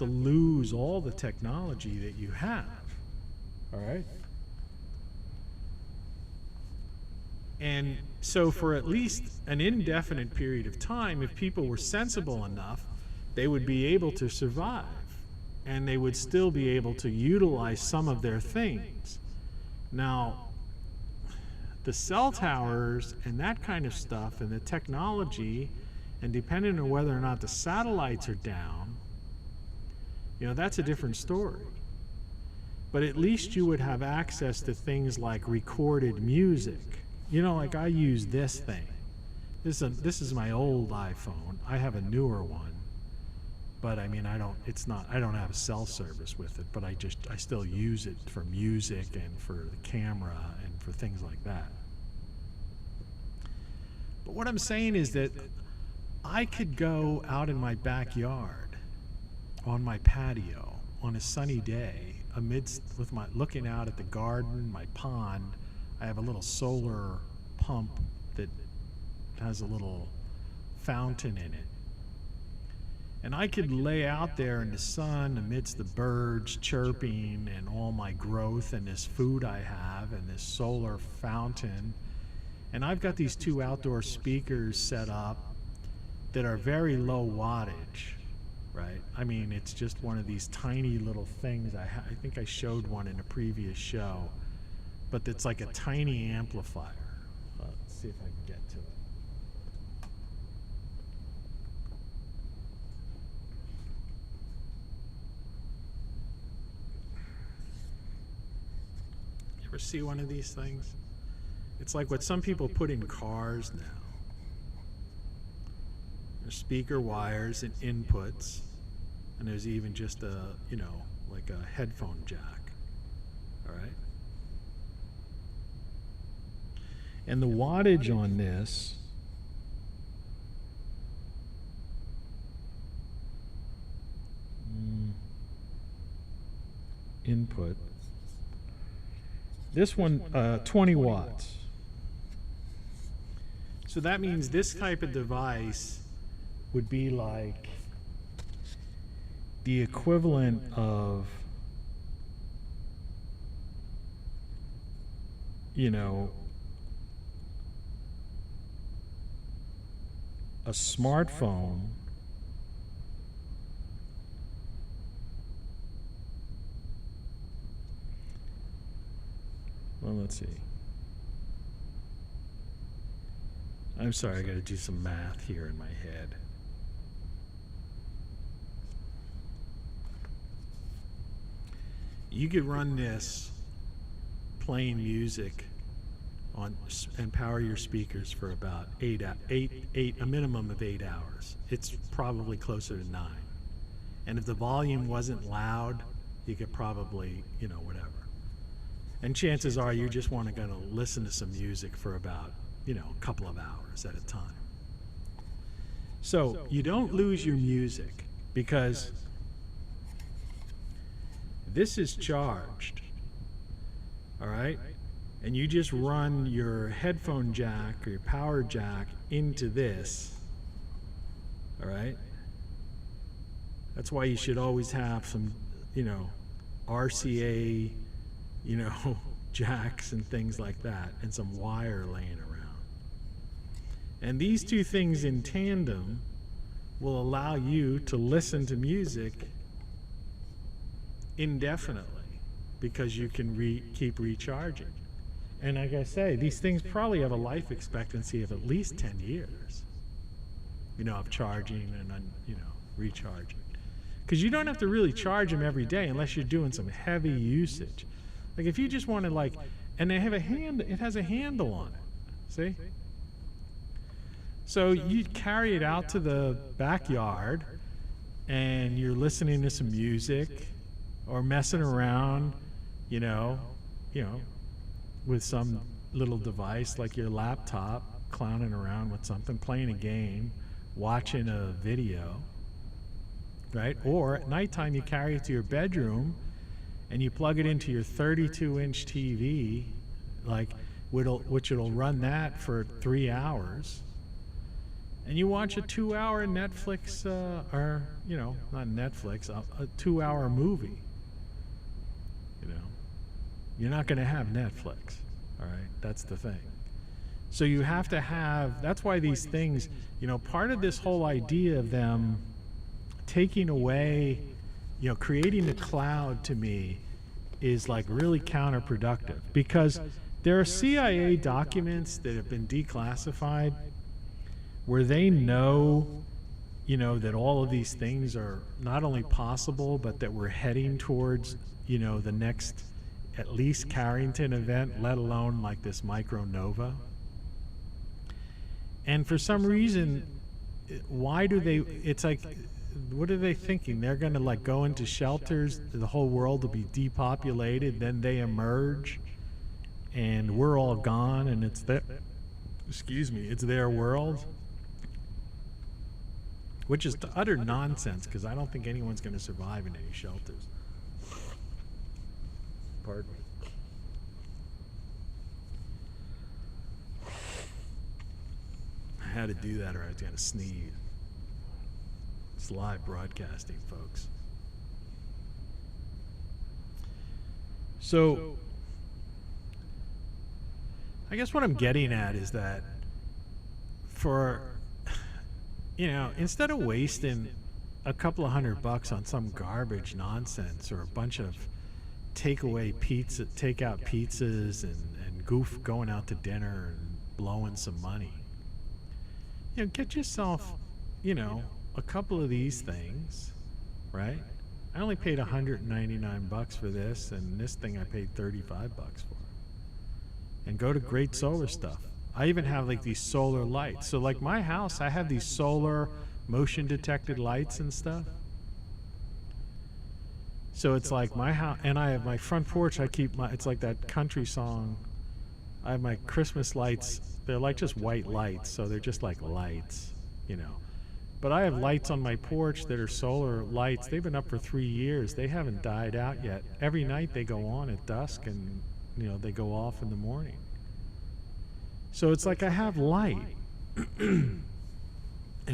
lose all the technology that you have. All right? And so for at least an indefinite period of time, if people were sensible enough, they would be able to survive, and they would still be able to utilize some of their things. Now, the cell towers and that kind of stuff and the technology, and depending on whether or not the satellites are down, you know, that's a different story. But at least you would have access to things like recorded music. You know, like I use this thing. This is my old iPhone. I have a newer one, but I mean, I don't have a cell service with it, but I still use it for music and for the camera and for things like that. But what I'm saying is that I could go out in my backyard, on my patio, on a sunny day, looking out at the garden, my pond. I have a little solar pump that has a little fountain in it. And I could lay out there in the sun amidst the birds chirping and all my growth and this food I have and this solar fountain. And I've got these 2 outdoor speakers set up that are very low wattage, right? I mean, it's just one of these tiny little things. I think I showed one in a previous show. But it's like a tiny amplifier. Let's see if I can get to it. You ever see one of these things? It's like what some people put in cars now. There's speaker wires and inputs, and there's even just like a headphone jack. All right? And the wattage on this input, this one 20 watts. So that means this type of device would be like the equivalent of, you know, a smartphone well, let's see. I'm sorry, I got to do some math here in my head. You could run this playing music on and power your speakers for about a minimum of 8 hours. It's probably closer to 9. And if the volume wasn't loud, you could probably, you know, whatever. And chances are you just want to go to listen to some music for about, a couple of hours at a time. So you don't lose your music because this is charged, all right? And you just run your headphone jack or your power jack into this, all right? That's why you should always have some, RCA, jacks and things like that, and some wire laying around. And these two things in tandem will allow you to listen to music indefinitely because you can keep recharging. And like I say, these things probably have a life expectancy of at least 10 years, of charging and, recharging. Because you don't have to really charge them every day unless you're doing some heavy usage. Like if you just want to and they have it has a handle on it, see? So you carry it out to the backyard and you're listening to some music or messing around, with some little device like your laptop, clowning around with something, playing a game, watching a video, right? Or at nighttime you carry it to your bedroom and you plug it into your 32-inch TV, which it'll run that for 3 hours. And you watch a 2-hour Netflix, not Netflix, a 2-hour movie. You're not going to have Netflix, all right? That's the thing. So you have to have, that's why these things, part of this whole idea of them taking away, creating the cloud to me is really counterproductive, because there are CIA documents that have been declassified where they know, that all of these things are not only possible, but that we're heading towards, the next, at least Carrington event, let alone this micronova. And for some reason, why do they, what are they thinking? They're going to go into shelters, the whole world will be depopulated, then they emerge, and we're all gone, and it's their world? Which is utter nonsense, because I don't think anyone's going to survive in any shelters. Pardon me. I had to do that or I was going to sneeze. It's live broadcasting, folks. So, I guess what I'm getting at is that instead of wasting a couple of $100 on some garbage nonsense or a bunch of takeout pizzas and goof going out to dinner and blowing some money, get yourself, a couple of these things, right? I only paid $199 for this, and this thing I paid $35 for. And go to Great Solar Stuff. I even have these solar lights. So my house, I have these solar motion detected lights and stuff. So it's my house, and I have my front porch. It's like that country song. I have my Christmas lights. They're just white lights, so they're just lights, But I have lights on my porch that are solar lights. They've been up for 3 years. They haven't died out yet. Every night they go on at dusk, and they go off in the morning. So it's I have light. And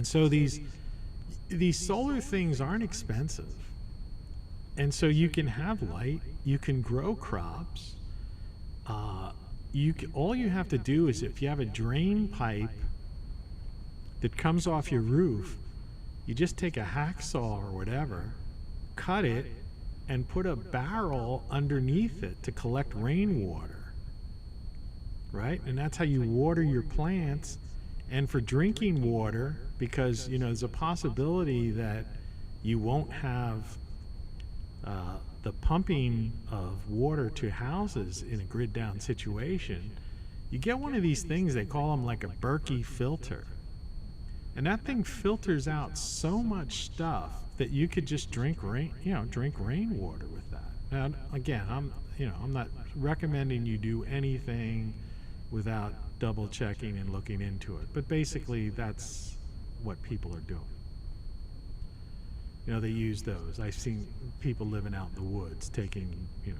so these solar things aren't expensive. And so you can have light, you can grow crops. All you have to do is, if you have a drain pipe that comes off your roof, you just take a hacksaw or whatever, cut it, and put a barrel underneath it to collect rainwater, right? And that's how you water your plants. And for drinking water, because there's a possibility that you won't have the pumping of water to houses in a grid down situation, you get one of these things, they call them a Berkey filter. And that thing filters out so much stuff that you could just drink rainwater with that. And again, I'm not recommending you do anything without double checking and looking into it. But basically, that's what people are doing. They use those. I've seen people living out in the woods taking, that.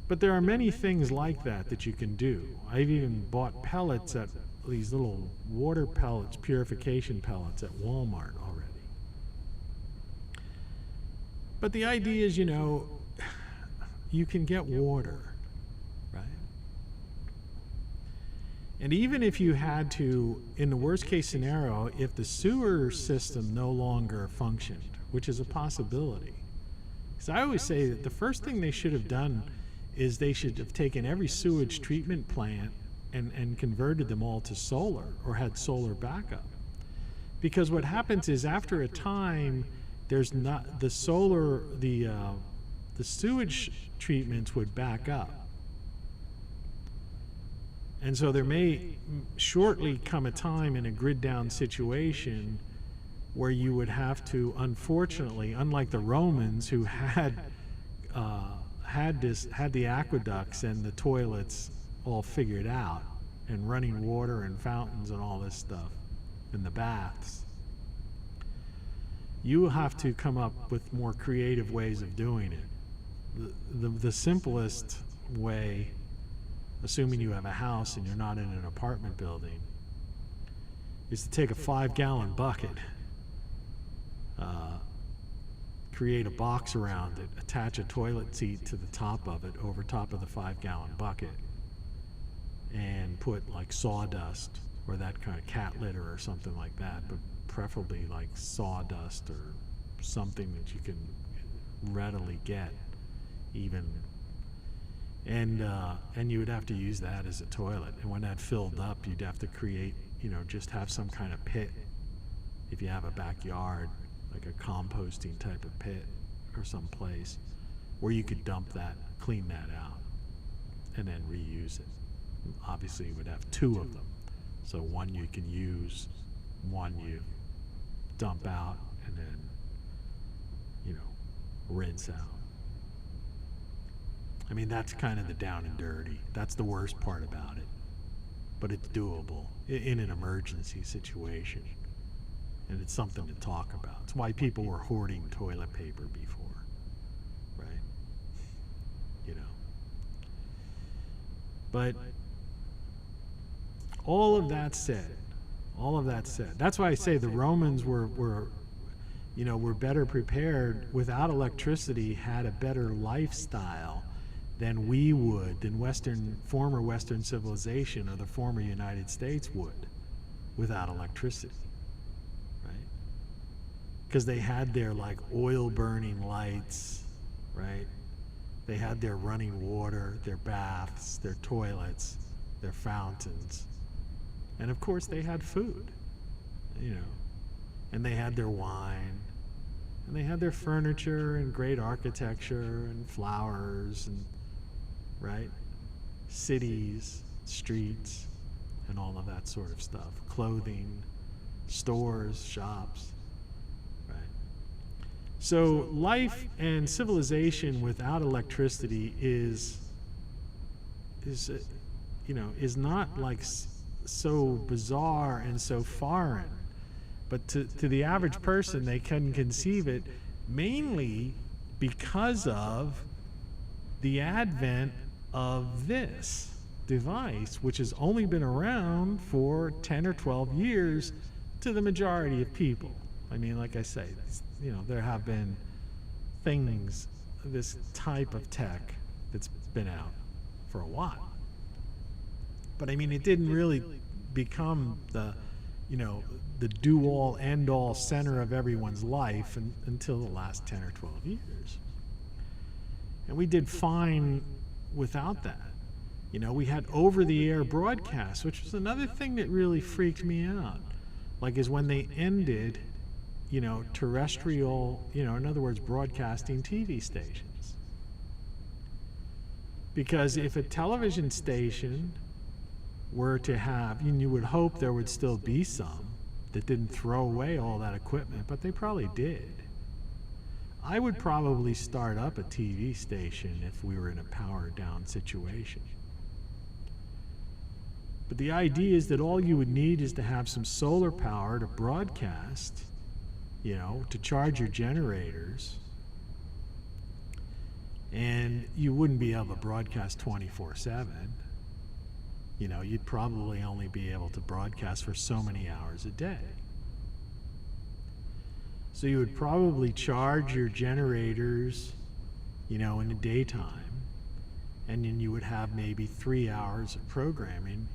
But there are many things like that you can do. I've even bought pellets at these little water pellets, purification pellets at Walmart already. But the idea is, you can get water, right? And even if you had to, in the worst case scenario, if the sewer system no longer functioned, which is a possibility. Because I always say that the first thing they should have done is they should have taken every sewage treatment plant and converted them all to solar, or had solar backup. Because what happens is, after a time, there's not the solar, the sewage treatments would back up. And so there may shortly come a time in a grid down situation where you would have to, unfortunately, unlike the Romans who had the aqueducts and the toilets all figured out, and running water and fountains and all this stuff, and the baths, you will have to come up with more creative ways of doing it. The simplest way, assuming you have a house and you're not in an apartment building, is to take a 5-gallon bucket, create a box around it, attach a toilet seat to the top of it, over top of the 5-gallon bucket, and put like sawdust or that kind of cat litter or something like that, but preferably like sawdust or something that you can readily get even. And you would have to use that as a toilet. And when that filled up, you'd have to create, just have some kind of pit. If you have a backyard, like a composting type of pit or someplace where you could dump that, clean that out, and then reuse it. Obviously, you would have 2 of them. So one you can use, one you dump out, and then, rinse out. I mean, that's kind of the down and dirty. That's the worst part about it. But it's doable in an emergency situation. And it's something to talk about. It's why people were hoarding toilet paper before, right? But all of that said, that's why I say the Romans were better prepared without electricity, had a better lifestyle than we would, than former Western civilization or the former United States would without electricity, right? Because they had their like oil burning lights, right? They had their running water, their baths, their toilets, their fountains. And of course they had food, and they had their wine, and they had their furniture and great architecture and flowers and, right, cities, streets, and all of that sort of stuff. Clothing, stores, shops, right? So life and civilization without electricity is not like so bizarre and so foreign, but to the average person, they can conceive it mainly because of the advent of this device, which has only been around for 10 or 12 years to the majority of people. I mean, like I say, there have been things, this type of tech that's been out for a while. But I mean, it didn't really become the do-all, end-all center of everyone's life until the last 10 or 12 years. And we did fine without that. We had over-the-air broadcasts, which was another thing that really freaked me out. Like, is when they ended, terrestrial, in other words, broadcasting TV stations. Because if a television station were to have, and you would hope there would still be some that didn't throw away all that equipment, but they probably did. I would probably start up a TV station if we were in a power down situation. But the idea is that all you would need is to have some solar power to broadcast, to charge your generators. And you wouldn't be able to broadcast 24/7. You'd probably only be able to broadcast for so many hours a day. So you would probably charge your generators, in the daytime, and then you would have maybe 3 hours of programming,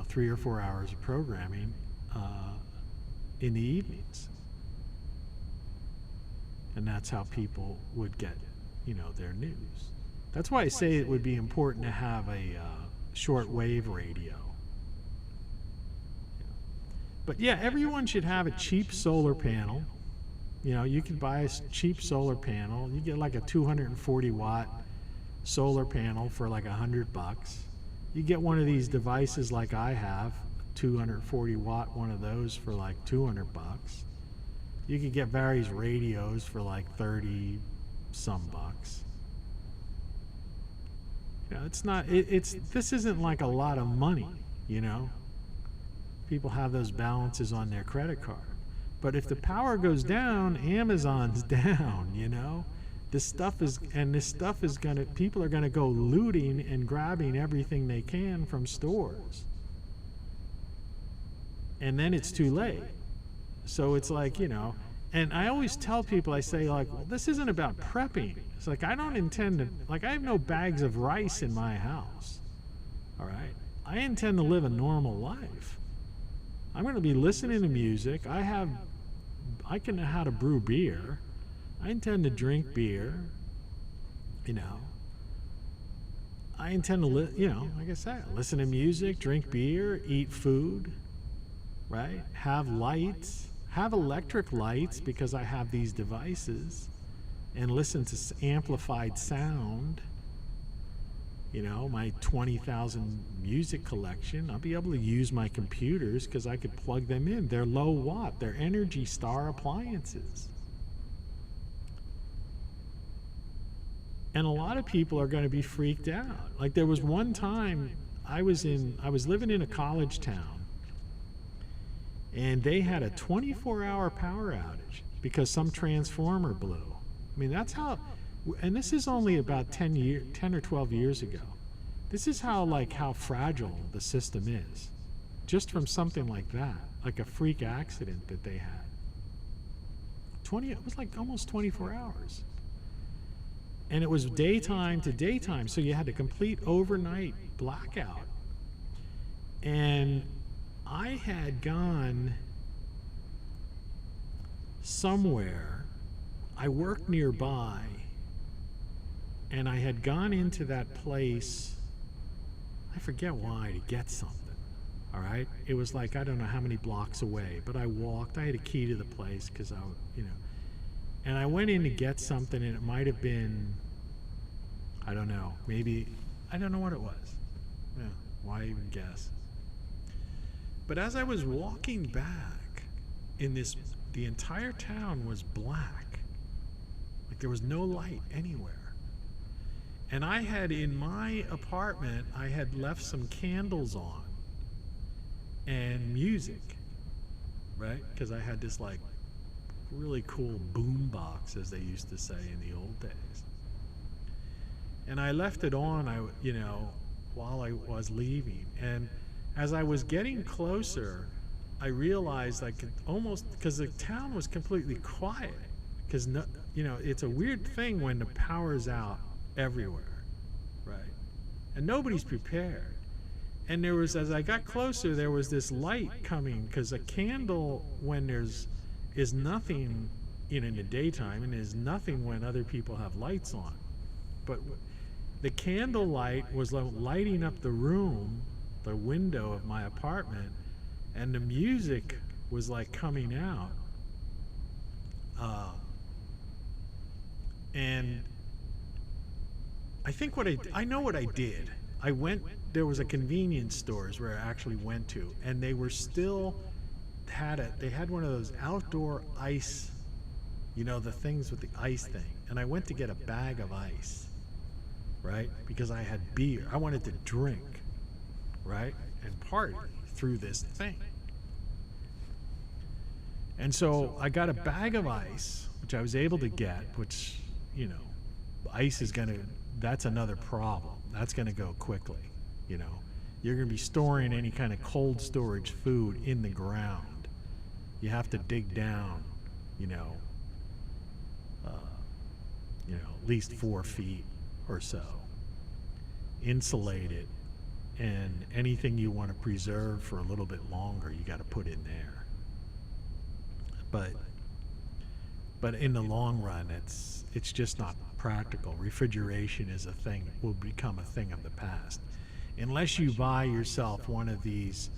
3 or 4 hours of programming in the evenings. And that's how people would get, their news. That's why I say it would be important to have a shortwave radio. But yeah, everyone should have a cheap solar panel. You can buy a cheap solar panel. You get like a 240 watt solar panel for like $100. You get one of these devices like I have, 240 watt one of those for like $200. You could get various radios for like 30 some bucks. This isn't like a lot of money, People have those balances on their credit card. But if the power goes down, Amazon's down, This stuff is people are gonna go looting and grabbing everything they can from stores. And then it's too late. So it's like, and I always tell people, I say like, well, this isn't about prepping. It's like, I don't intend to, I have no bags of rice in my house. All right. I intend to live a normal life. I'm going to be listening to music. I can know how to brew beer. I intend to drink beer. I intend to, like I said, listen to music, drink beer, eat food, right? Have lights, have electric lights because I have these devices, and listen to amplified sound. My 20,000 music collection. I'll be able to use my computers because I could plug them in. They're low watt. They're Energy Star appliances. And a lot of people are going to be freaked out. Like there was one time I was living in a college town, and they had a 24-hour power outage because some transformer blew. I mean, that's how, and this is only about 10 or 12 years ago. This is how fragile the system is, just from something like that, like a freak accident that they had. It was like almost 24 hours. And it was daytime to daytime, so you had a complete overnight blackout. And I had gone somewhere, I worked nearby, and I had gone into that place, I forget why, to get something, all right? It was like, I don't know how many blocks away, but I walked, I had a key to the place, because and I went in to get something, and it might have been, I don't know, maybe, I don't know what it was. Yeah, why even guess? But as I was walking back, the entire town was black. Like there was no light anywhere. And I had, in my apartment, I had left some candles on and music, right? Because I had this like really cool boom box, as they used to say in the old days. And I left it on, while I was leaving. And as I was getting closer, I realized I could almost, because the town was completely quiet. Because, it's a weird thing when the power's out everywhere, right? And nobody's prepared. And there was, as I got closer, there was this light coming, because a candle, when is nothing in the daytime, and there's nothing when other people have lights on. But the candle light was lighting up the room, the window of my apartment, and the music was like coming out. And I think I know what I did. I went, there was a convenience stores where I actually went to, and they were still they had one of those outdoor ice You know, the things with the ice thing. And I went to get a bag of ice, right? Because I had beer. I wanted to drink, right? And party through this thing. And so I got a bag of ice, which I was able to get, which, you know, ice is that's another problem. That's going to go quickly, you know. You're going to be storing any kind of cold storage food in the ground. You have to dig down, you know, at least 4 feet or so. Insulate it, and anything you want to preserve for a little bit longer, you got to put in there. But in the long run, it's just not practical. Refrigeration is will become a thing of the past. Unless you buy yourself one of these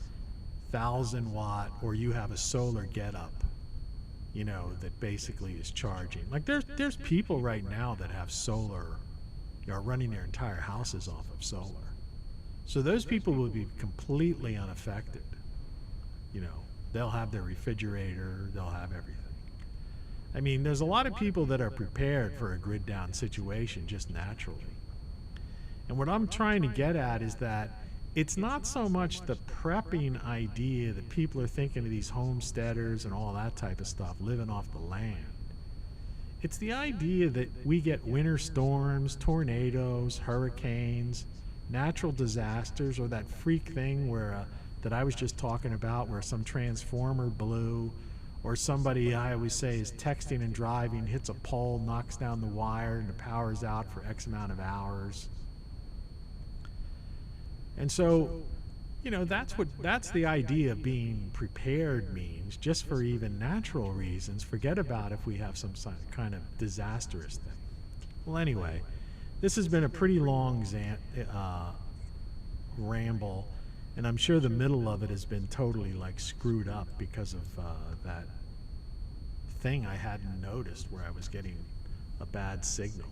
1,000-watt, or you have a solar get-up, you know, that basically is charging. Like there's people right now that have solar, are running their entire houses off of solar. So those people will be completely unaffected. You know, they'll have their refrigerator, they'll have everything. I mean, there's a lot of people that are prepared for a grid down situation just naturally. And what I'm trying to get at is that it's not so much the prepping idea that people are thinking of these homesteaders and all that type of stuff, living off the land. It's the idea that we get winter storms, tornadoes, hurricanes, natural disasters, or that freak thing where that I was just talking about, where some transformer blew, or somebody, I always say, is texting and driving, hits a pole, knocks down the wire, and the power's out for X amount of hours. And so, you know, that's the idea of being prepared means, just for even natural reasons. Forget about if we have some kind of disastrous thing. Well, anyway, this has been a pretty long ramble, and I'm sure the middle of it has been totally like screwed up because of that thing I hadn't noticed where I was getting a bad signal.